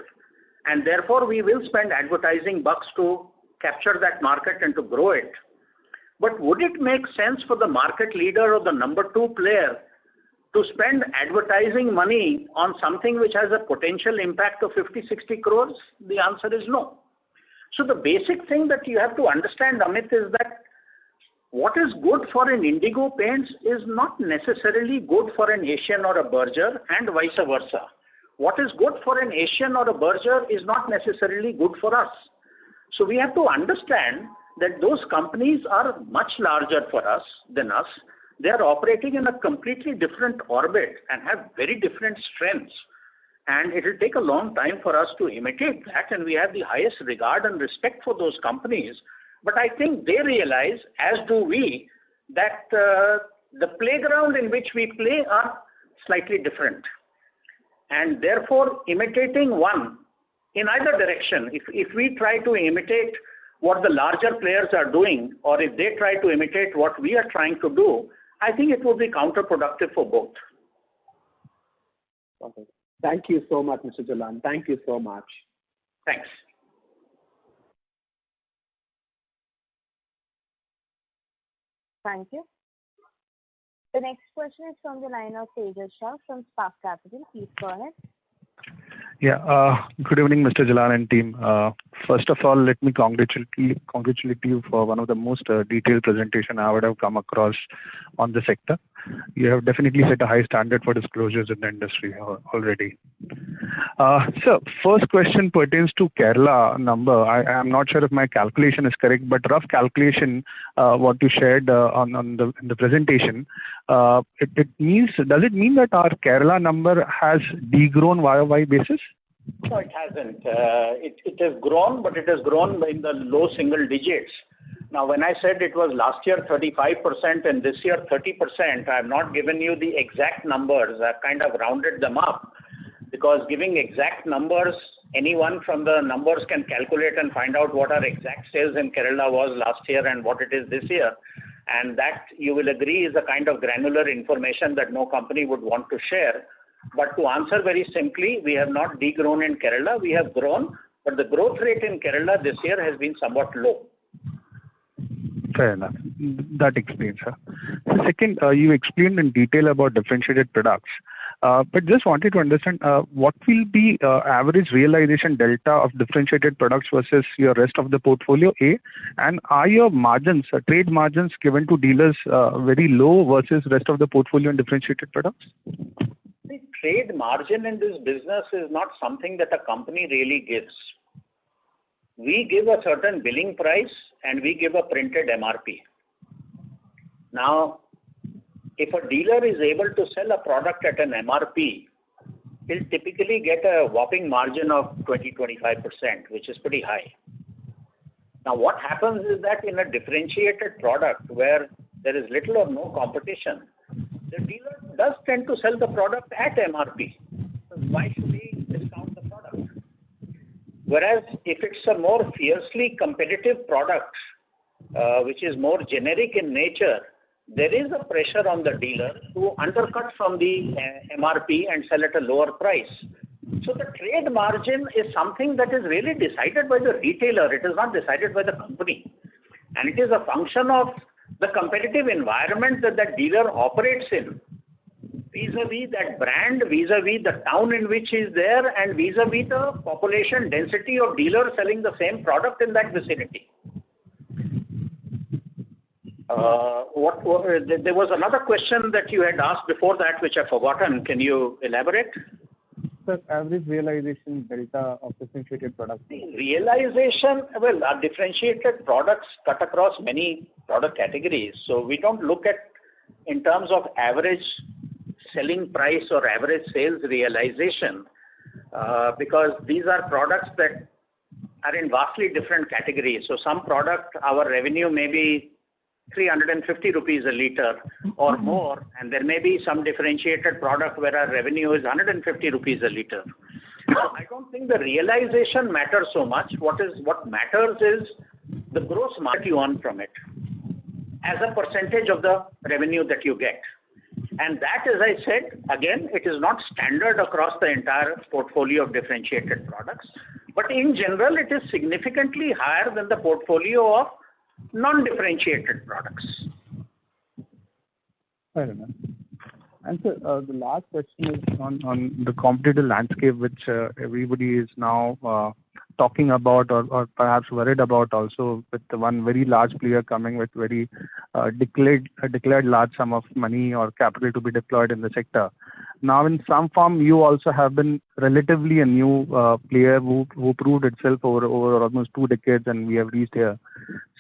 and therefore we will spend advertising bucks to capture that market and to grow it. But would it make sense for the market leader or the number 2 player to spend advertising money on something which has a potential impact of 50-60 crores? The answer is no. So the basic thing that you have to understand, Amit, is that what is good for an Indigo paints is not necessarily good for an Asian or a Berger, and vice versa. What is good for an Asian or a Berger is not necessarily good for us. So we have to understand that those companies are much larger for us than us. They are operating in a completely different orbit and have very different strengths. And it will take a long time for us to imitate that, and we have the highest regard and respect for those companies. But I think they realize, as do we, that the playground in which we play are slightly different. And therefore, imitating one in either direction, if we try to imitate what the larger players are doing, or if they try to imitate what we are trying to do, I think it will be counterproductive for both. Okay. Thank you so much, Mr. Jalan. Thank you so much. Thanks. Thank you. The next question is from the line of Tejas Shah from Spark Capital. Please go ahead. Yeah. Good evening, Mr. Jalan and team. First of all, let me congratulate you for one of the most detailed presentation I would have come across on the sector. you have definitely set a high standard for disclosures in the industry already. So first question pertains to Kerala number. I am not sure if my calculation is correct, but rough calculation, what you shared in the presentation, does it mean that our Kerala number has degrown YOY basis? No, it hasn't. It has grown, but it has grown in the low single digits. Now, when I said it was last year 35% and this year 30%, I have not given you the exact numbers. I've kind of rounded them up, because giving exact numbers, anyone from the numbers can calculate and find out what our exact sales in Kerala was last year and what it is this year. And that, you will agree, is a kind of granular information that no company would want to share. But to answer very simply, we have not degrown in Kerala. We have grown, but the growth rate in Kerala this year has been somewhat low. Fair enough. That explains, sir. Second, you explained in detail about differentiated products, but just wanted to understand what will be average realization delta of differentiated products versus your rest of the portfolio, A? And are your margins, trade margins given to dealers very low versus rest of the portfolio in differentiated products? The trade margin in this business is not something that a company really gives. We give a certain billing price and we give a printed MRP. Now, if a dealer is able to sell a product at an MRP, he'll typically get a whopping margin of 20-25%, which is pretty high. Now, what happens is that in a differentiated product where there is little or no competition, the dealer does tend to sell the product at MRP. So why should he discount the product? Whereas if it's a more fiercely competitive product, which is more generic in nature, there is a pressure on the dealer to undercut from the MRP and sell at a lower price. So the trade margin is something that is really decided by the retailer. It is not decided by the company. And it is a function of the competitive environment that that dealer operates in, vis-a-vis that brand, vis-a-vis the town in which he is there, and vis-a-vis the population density of dealers selling the same product in that vicinity. There was another question that you had asked before that, which I've forgotten. Can you elaborate? Sir, average realization delta of differentiated products. Realization, well, our differentiated products cut across many product categories. So we don't look at in terms of average selling price or average sales realization, because these are products that are in vastly different categories. So some product, our revenue may be 350 rupees a litre or more, and there may be some differentiated product where our revenue is 150 rupees a litre. So I don't think the realization matters so much. What matters is the gross margin you earn from it as a percentage of the revenue that you get. And that, as I said, again, it is not standard across the entire portfolio of differentiated products, but in general, it is significantly higher than the portfolio of non-differentiated products. Fair enough. And so the last question is on the competitive landscape, which everybody is now talking about or perhaps worried about also, with the one very large player coming with very declared large sum of money or capital to be deployed in the sector. Now, in some form, you also have been relatively a new player who proved itself over almost 2 decades, and we have reached here.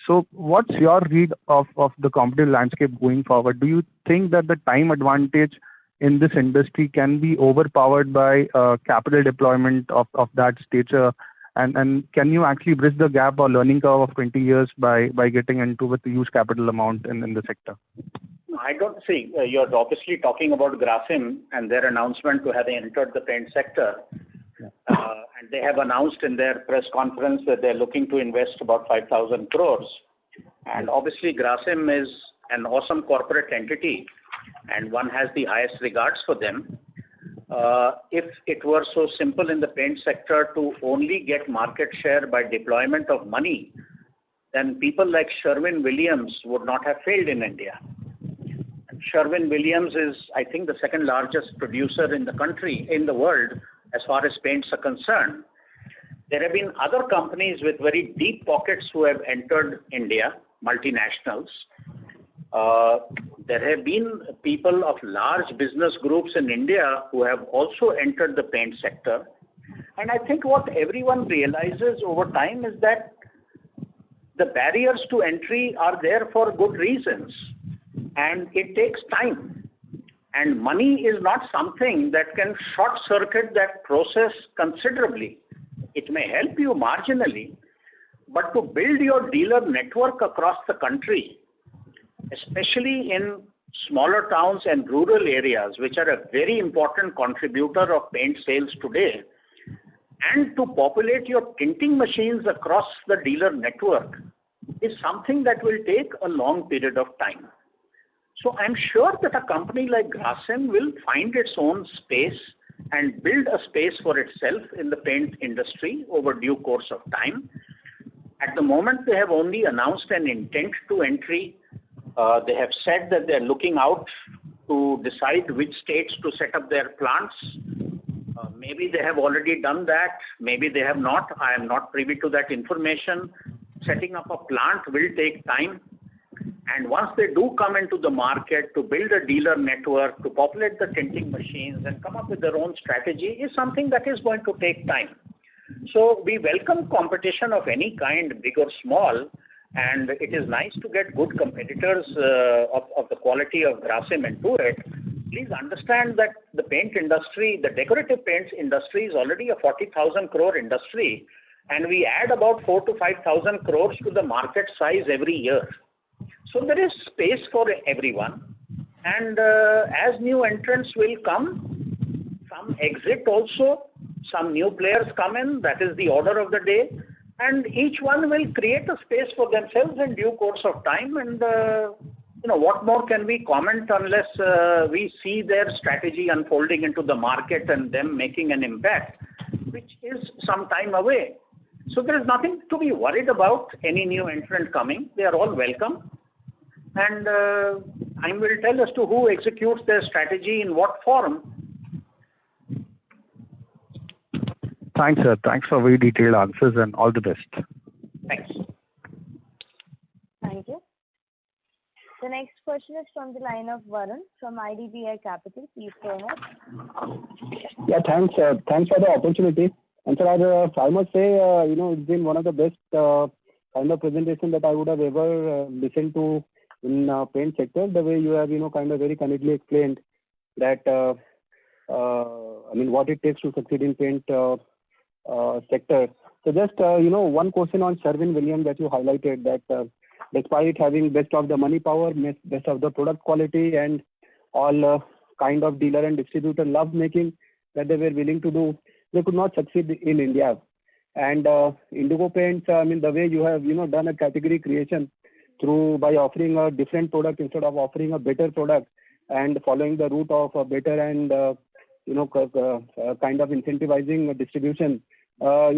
So what's your read of the competitive landscape going forward? Do you think that the time advantage in this industry can be overpowered by capital deployment of that stature? And can you actually bridge the gap or learning curve of 20 years by getting into with a huge capital amount in the sector? I don't see. You're obviously talking about Grasim and their announcement to have entered the paint sector. And they have announced in their press conference that they're looking to invest about 5,000 crores. And obviously Grasim is an awesome corporate entity, and one has the highest regards for them. If it were so simple in the paint sector to only get market share by deployment of money, then people like Sherwin-Williams would not have failed in India. And Sherwin-Williams is, I think, the second largest producer in the world, as far as paints are concerned. There have been other companies with very deep pockets who have entered India, multinationals. there have been people of large business groups in India who have also entered the paint sector. And I think what everyone realizes over time is that the barriers to entry are there for good reasons, and it takes time. And money is not something that can short circuit that process considerably. It may help you marginally, but to build your dealer network across the country, especially in smaller towns and rural areas, which are a very important contributor of paint sales today, and to populate your tinting machines across the dealer network is something that will take a long period of time. So I'm sure that a company like Grasim will find its own space and build a space for itself in the paint industry over due course of time. At the moment, they have only announced an intent to entry. They have said that they're looking out to decide which states to set up their plants. Maybe they have already done that. Maybe they have not. I am not privy to that information. Setting up a plant will take time. And once they do come into the market to build a dealer network, to populate the tinting machines and come up with their own strategy is something that is going to take time. So we welcome competition of any kind, big or small, and it is nice to get good competitors of the quality of Grasim into it. Please understand that the paint industry, the decorative paints industry is already a 40,000 crore industry, and we add about 4,000 to 5,000 crores to the market size every year. So there is space for everyone, and as new entrants will come, some exit also, some new players come in, that is the order of the day, and each one will create a space for themselves in due course of time. And what more can we comment unless we see their strategy unfolding into the market and them making an impact, which is some time away. So there is nothing to be worried about any new entrant coming. They are all welcome. And time will tell as to who executes their strategy in what form. Thanks, sir. Thanks for very detailed answers and all the best. Thanks. Thank you. The next question is from the line of Varun from IDBI Capital. Please go ahead. Yeah, thanks. Thanks for the opportunity. And sir, I must say, it's been one of the best kind of presentation that I would have ever listened to in paint sector. The way you have, kind of very candidly explained that, what it takes to succeed in paint sector. So just, one question on Sherwin-Williams that you highlighted that despite having best of the money power, best of the product quality and all kind of dealer and distributor love making that they were willing to do, they could not succeed in India. And Indigo Paints, the way you have, done a category creation by offering a different product instead of offering a better product and following the route of a better and, kind of incentivizing distribution. Sir,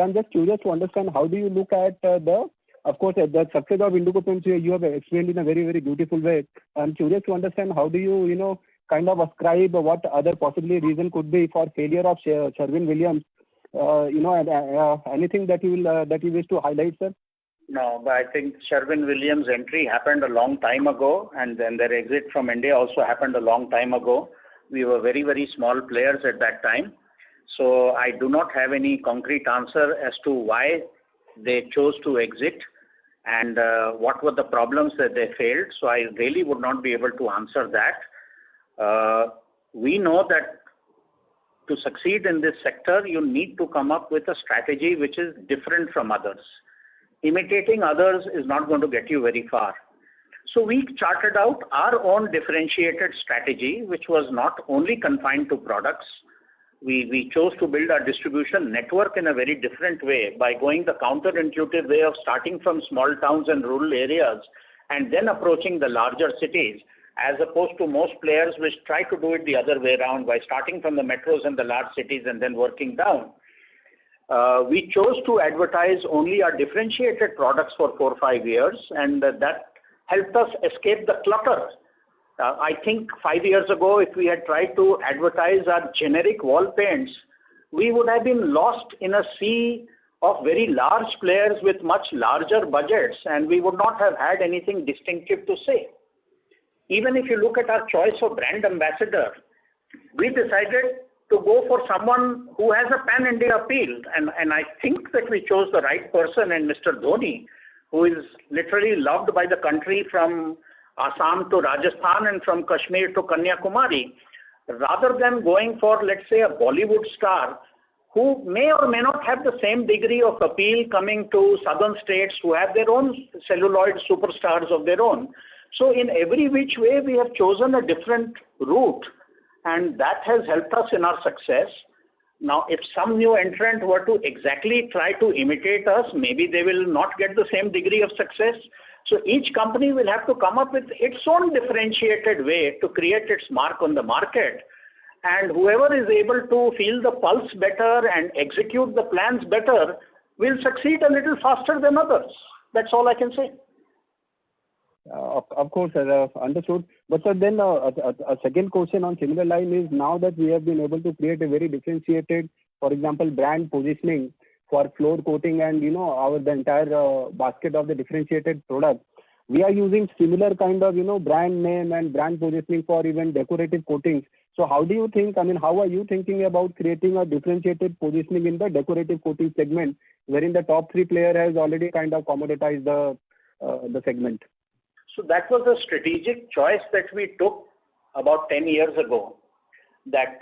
I'm just curious to understand how do you look at the success of Indigo Paints you have explained in a very, very beautiful way. I'm curious to understand how do you, kind of ascribe what other possibly reason could be for failure of Sherwin-Williams. Anything that you wish to highlight, sir? No, but I think Sherwin-Williams' entry happened a long time ago, and then their exit from India also happened a long time ago. We were very, very small players at that time. So I do not have any concrete answer as to why they chose to exit and what were the problems that they failed. So I really would not be able to answer that. We know that to succeed in this sector, you need to come up with a strategy which is different from others. Imitating others is not going to get you very far. So we charted out our own differentiated strategy, which was not only confined to products. We chose to build our distribution network in a very different way by going the counterintuitive way of starting from small towns and rural areas and then approaching the larger cities, as opposed to most players which try to do it the other way around by starting from the metros and the large cities and then working down. We chose to advertise only our differentiated products for 4 or 5 years, and that helped us escape the clutter. I think 5 years ago, if we had tried to advertise our generic wall paints, we would have been lost in a sea of very large players with much larger budgets, and we would not have had anything distinctive to say. Even if you look at our choice of brand ambassador, we decided to go for someone who has a pan-India appeal. And I think that we chose the right person in Mr. Dhoni, who is literally loved by the country from Assam to Rajasthan and from Kashmir to Kanyakumari, rather than going for, let's say, a Bollywood star who may or may not have the same degree of appeal coming to southern states who have their own celluloid superstars of their own. So in every which way, we have chosen a different route, and that has helped us in our success. Now, if some new entrant were to exactly try to imitate us, maybe they will not get the same degree of success. So each company will have to come up with its own differentiated way to create its mark on the market. And whoever is able to feel the pulse better and execute the plans better will succeed a little faster than others. That's all I can say. Of course, sir, understood. But sir, then a second question on similar line is, now that we have been able to create a very differentiated, for example, brand positioning for floor coating and the entire basket of the differentiated product, we are using similar kind of brand name and brand positioning for even decorative coatings. So how do you think, how are you thinking about creating a differentiated positioning in the decorative coating segment, wherein the top 3 player has already kind of commoditized the segment? So that was a strategic choice that we took about 10 years ago, that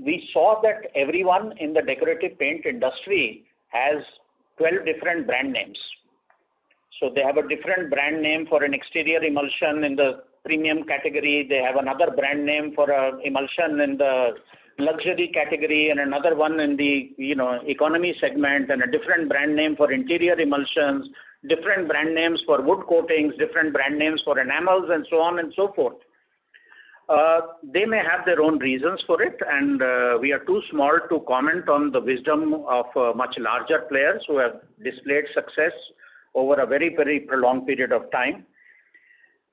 we saw that everyone in the decorative paint industry has 12 different brand names. So they have a different brand name for an exterior emulsion in the premium category. They have another brand name for an emulsion in the luxury category, and another one in the economy segment, and a different brand name for interior emulsions, different brand names for wood coatings, different brand names for enamels, and so on and so forth. They may have their own reasons for it, and we are too small to comment on the wisdom of much larger players who have displayed success over a very, very prolonged period of time.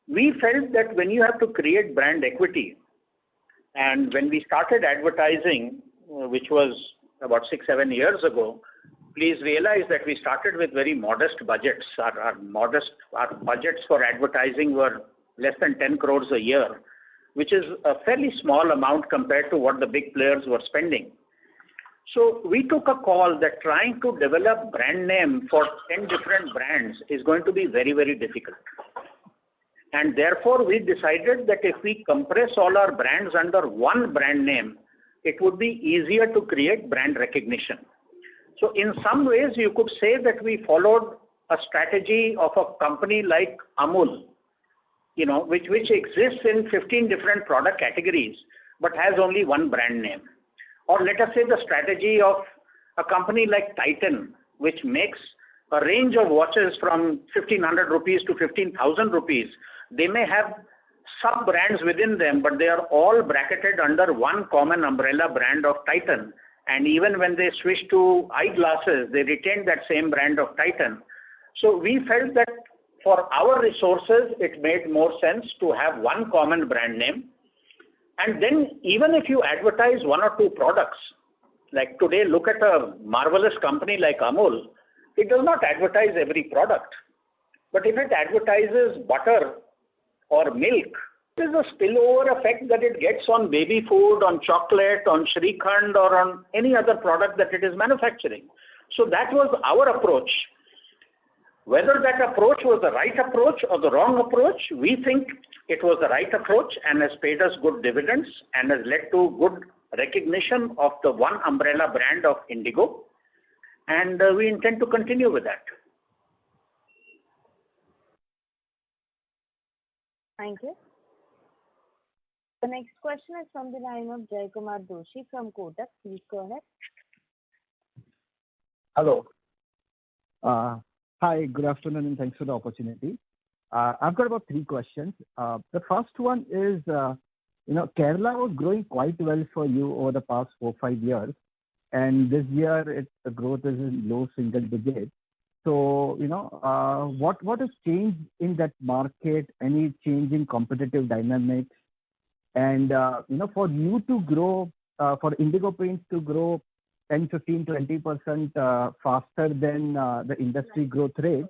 We felt that when you have to create brand equity, and when we started advertising, which was about 6-7 years ago, please realize that we started with very modest budgets. Our budgets for advertising were less than 10 crores a year, which is a fairly small amount compared to what the big players were spending. So we took a call that trying to develop brand name for 10 different brands is going to be very, very difficult. And therefore, we decided that if we compress all our brands under one brand name, it would be easier to create brand recognition. So in some ways, you could say that we followed a strategy of a company like Amul, which exists in 15 different product categories, but has only one brand name. Or let us say the strategy of a company like Titan, which makes a range of watches from 1,500 rupees to 15,000 rupees. They may have sub-brands within them, but they are all bracketed under one common umbrella brand of Titan. And even when they switch to eyeglasses, they retain that same brand of Titan. So we felt that for our resources, it made more sense to have one common brand name. And then even if you advertise one or two products, like today, look at a marvelous company like Amul, it does not advertise every product. But if it advertises butter or milk, there's a spillover effect that it gets on baby food, on chocolate, on Shrikhand, or on any other product that it is manufacturing. So that was our approach. Whether that approach was the right approach or the wrong approach, we think it was the right approach and has paid us good dividends and has led to good recognition of the one umbrella brand of Indigo. And we intend to continue with that. Thank you. The next question is from the line of Jay Kumar Doshi from Kotak. Please go ahead. Hello. Hi, good afternoon, and thanks for the opportunity. I've got about 3 questions. The first one is, Kerala was growing quite well for you over the past 4-5 years, and this year the growth is in low single digits. So, what has changed in that market? Any change in competitive dynamics? And, for you to grow, for Indigo Paints to grow 10, 15, 20% faster than the industry growth rate,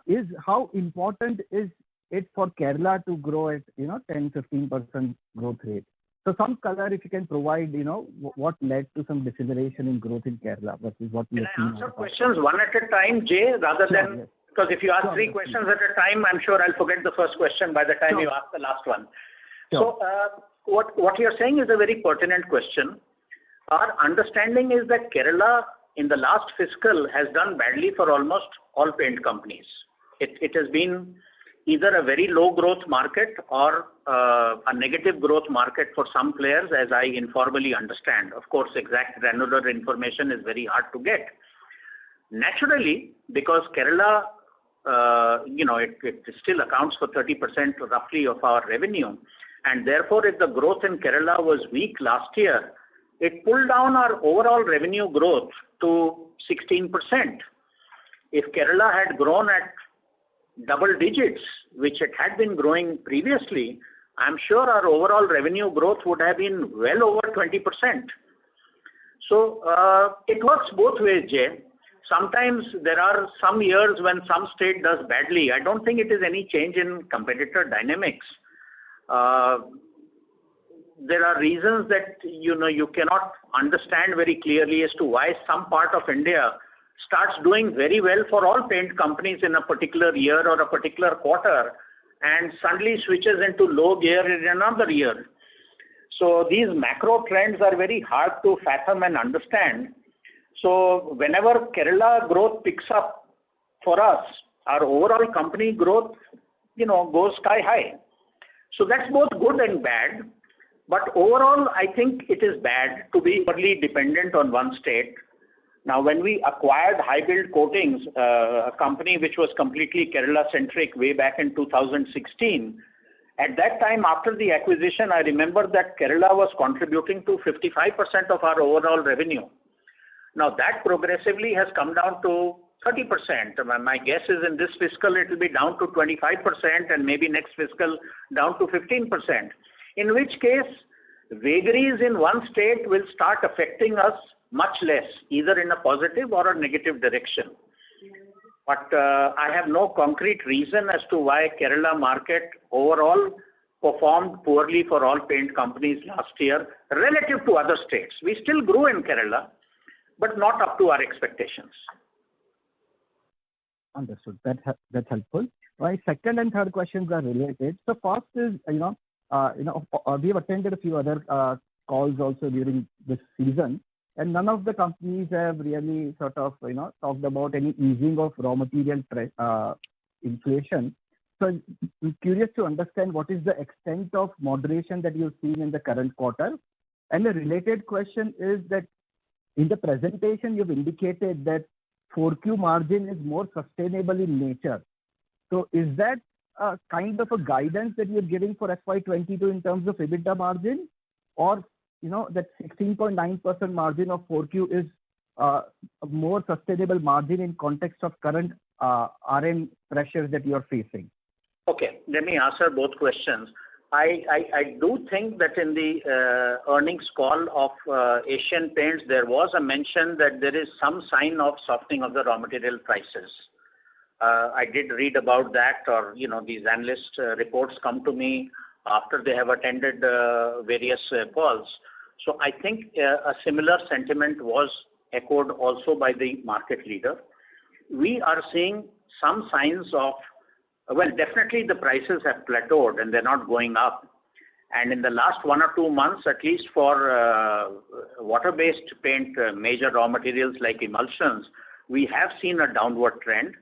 is how important is it for Kerala to grow at 10, 15% growth rate? So some color if you can provide, what led to some deceleration in growth in Kerala versus what we have seen. Can I answer questions one at a time, Jay, rather than... Yes. Because if you ask three questions at a time, I'm sure I'll forget the first question by the time you ask the last one. So what you're saying is a very pertinent question. Our understanding is that Kerala in the last fiscal has done badly for almost all paint companies. It has been either a very low growth market or a negative growth market for some players, as I informally understand. Of course, exact granular information is very hard to get. Naturally, because Kerala, it still accounts for 30% roughly of our revenue, and therefore if the growth in Kerala was weak last year, it pulled down our overall revenue growth to 16%. If Kerala had grown at double digits, which it had been growing previously, I'm sure our overall revenue growth would have been well over 20%. So it works both ways, Jay. Sometimes there are some years when some state does badly. I don't think it is any change in competitor dynamics. There are reasons that you cannot understand very clearly as to why some part of India starts doing very well for all paint companies in a particular year or a particular quarter and suddenly switches into low gear in another year. So these macro trends are very hard to fathom and understand. So whenever Kerala growth picks up for us, our overall company growth, goes sky high. So that's both good and bad. But overall, I think it is bad to be only dependent on one state. Now, when we acquired High Build Coatings, a company which was completely Kerala-centric way back in 2016, at that time after the acquisition, I remember that Kerala was contributing to 55% of our overall revenue. Now, that progressively has come down to 30%. My guess is in this fiscal, it will be down to 25% and maybe next fiscal down to 15%. In which case, vagaries in one state will start affecting us much less, either in a positive or a negative direction. But I have no concrete reason as to why Kerala market overall performed poorly for all paint companies last year relative to other states. We still grew in Kerala, but not up to our expectations. Understood. That's helpful. My second and third questions are related. So first is, we have attended a few other calls also during this season, and none of the companies have really sort of, talked about any easing of raw material inflation. So I'm curious to understand what is the extent of moderation that you've seen in the current quarter. And the related question is that in the presentation, you've indicated that 4Q margin is more sustainable in nature. So is that kind of a guidance that you're giving for FY22 in terms of EBITDA margin, or that 16.9% margin of 4Q is a more sustainable margin in context of current RM pressures that you're facing? Okay, let me answer both questions. I do think that in the earnings call of Asian Paints, there was a mention that there is some sign of softening of the raw material prices. I did read about that, or these analyst reports come to me after they have attended various calls. So I think a similar sentiment was echoed also by the market leader. We are seeing some signs of, well, definitely the prices have plateaued and they're not going up. And in the last 1 or 2 months, at least for water-based paint, major raw materials like emulsions, we have seen a downward trend,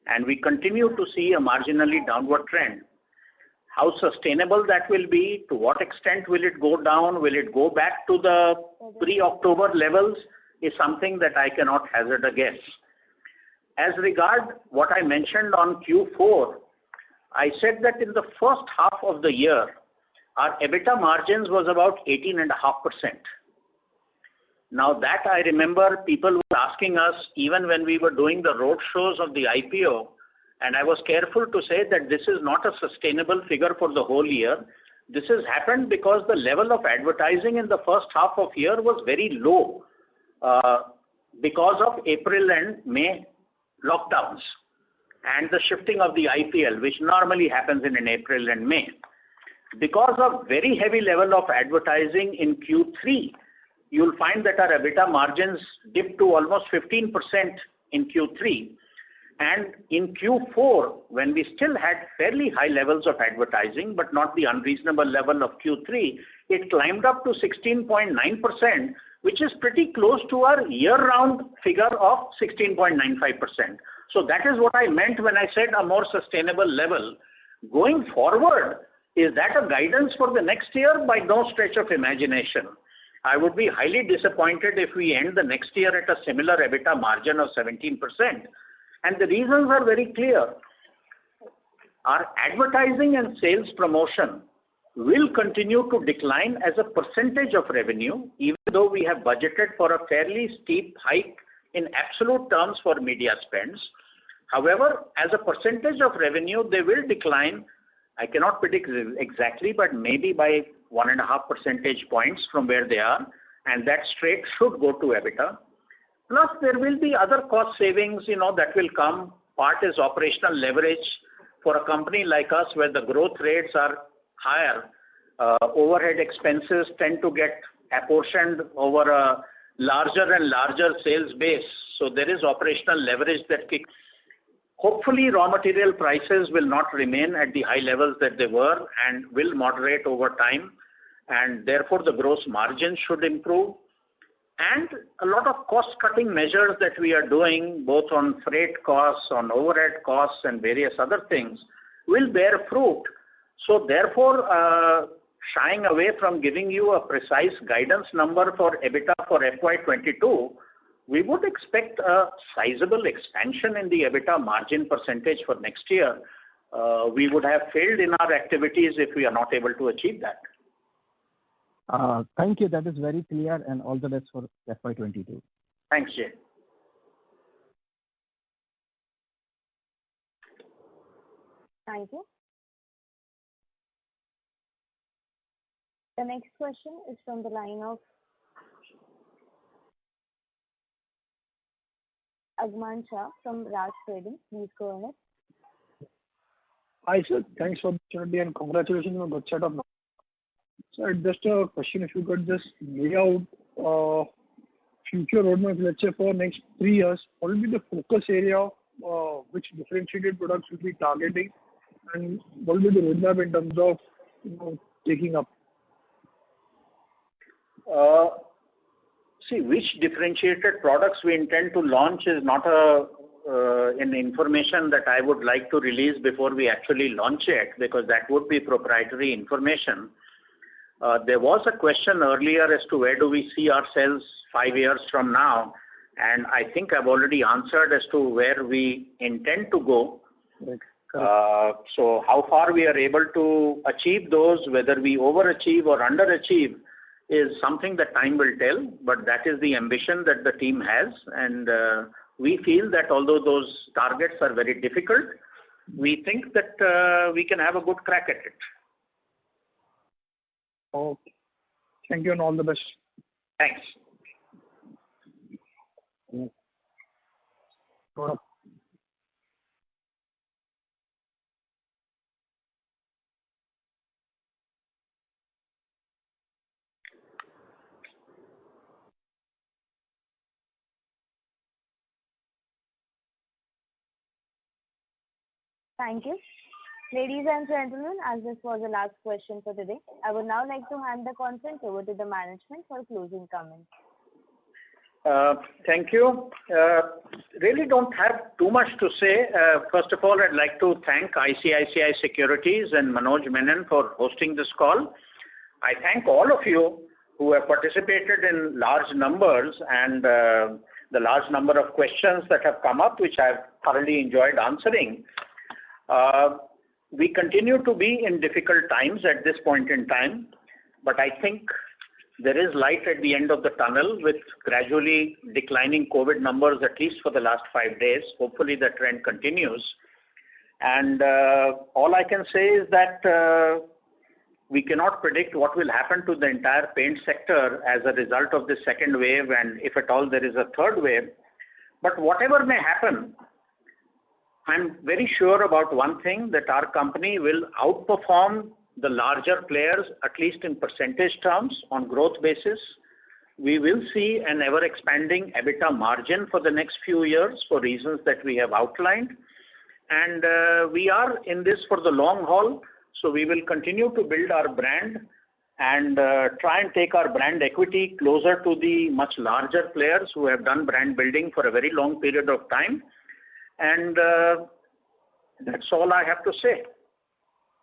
and we continue to see a marginally downward trend. How sustainable that will be, to what extent will it go down, will it go back to the pre-October levels, is something that I cannot hazard a guess. As regard what I mentioned on Q4, I said that in the first half of the year, our EBITDA margins was about 18.5%. Now that I remember people were asking us even when we were doing the road shows of the IPO, and I was careful to say that this is not a sustainable figure for the whole year. This has happened because the level of advertising in the first half of year was very low. because of April and May lockdowns and the shifting of the IPL, which normally happens in April and May. Because of very heavy level of advertising in Q3, you'll find that our EBITDA margins dipped to almost 15% in Q3. And in Q4, when we still had fairly high levels of advertising, but not the unreasonable level of Q3, it climbed up to 16.9%, which is pretty close to our year-round figure of 16.95%. So that is what I meant when I said a more sustainable level. Going forward, is that a guidance for the next year? By no stretch of imagination. I would be highly disappointed if we end the next year at a similar EBITDA margin of 17%. And the reasons are very clear. Our advertising and sales promotion will continue to decline as a percentage of revenue, even though we have budgeted for a fairly steep hike in absolute terms for media spends. However, as a percentage of revenue, they will decline. I cannot predict exactly, but maybe by 1.5 percentage points from where they are, and that straight should go to EBITDA. Plus, there will be other cost savings, that will come. Part is operational leverage. For a company like us, where the growth rates are higher, overhead expenses tend to get apportioned over a larger and larger sales base. So there is operational leverage that kicks. Hopefully, raw material prices will not remain at the high levels that they were and will moderate over time, and therefore the gross margin should improve. And a lot of cost-cutting measures that we are doing, both on freight costs, on overhead costs, and various other things, will bear fruit. So therefore, shying away from giving you a precise guidance number for EBITDA for FY22, we would expect a sizable expansion in the EBITDA margin percentage for next year. We would have failed in our activities if we are not able to achieve that. Thank you. That is very clear, and all the best for FY22. Thanks, Jay. Thank you. The next question is from the line of Agman Shah from Raj Trading. Please go ahead. Hi, sir. Thanks for the opportunity and congratulations on a good set of numbers. Sir, just a question, if you could just lay out future roadmap, let's say for next 3 years, what will be the focus area, which differentiated products will be targeting, and what will be the roadmap in terms of taking up? See, which differentiated products we intend to launch is not an information that I would like to release before we actually launch it, because that would be proprietary information. There was a question earlier as to where do we see ourselves 5 years from now, and I think I've already answered as to where we intend to go. So how far we are able to achieve those, whether we overachieve or underachieve, is something that time will tell, but that is the ambition that the team has, and we feel that although those targets are very difficult, we think that we can have a good crack at it. Okay. Thank you and all the best. Thanks. Thank you. Ladies and gentlemen, as this was the last question for today, I would now like to hand the conference over to the management for closing comments. Thank you. Really don't have too much to say. First of all, I'd like to thank ICICI Securities and Manoj Menon for hosting this call. I thank all of you who have participated in large numbers and the large number of questions that have come up, which I've thoroughly enjoyed answering. We continue to be in difficult times at this point in time, but I think there is light at the end of the tunnel with gradually declining COVID numbers, at least for the last 5 days. Hopefully the trend continues. And all I can say is that we cannot predict what will happen to the entire paint sector as a result of this second wave, and if at all there is a third wave. But whatever may happen, I'm very sure about one thing, that our company will outperform the larger players, at least in percentage terms, on growth basis. We will see an ever-expanding EBITDA margin for the next few years for reasons that we have outlined. And we are in this for the long haul, so we will continue to build our brand and try and take our brand equity closer to the much larger players who have done brand building for a very long period of time. And that's all I have to say.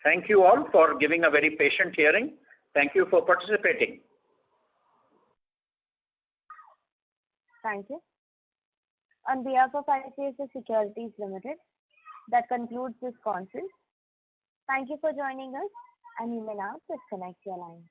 Thank you all for giving a very patient hearing. Thank you for participating. Thank you. On behalf of ICICI Securities Limited, that concludes this conference. Thank you for joining us, and you may now disconnect your line.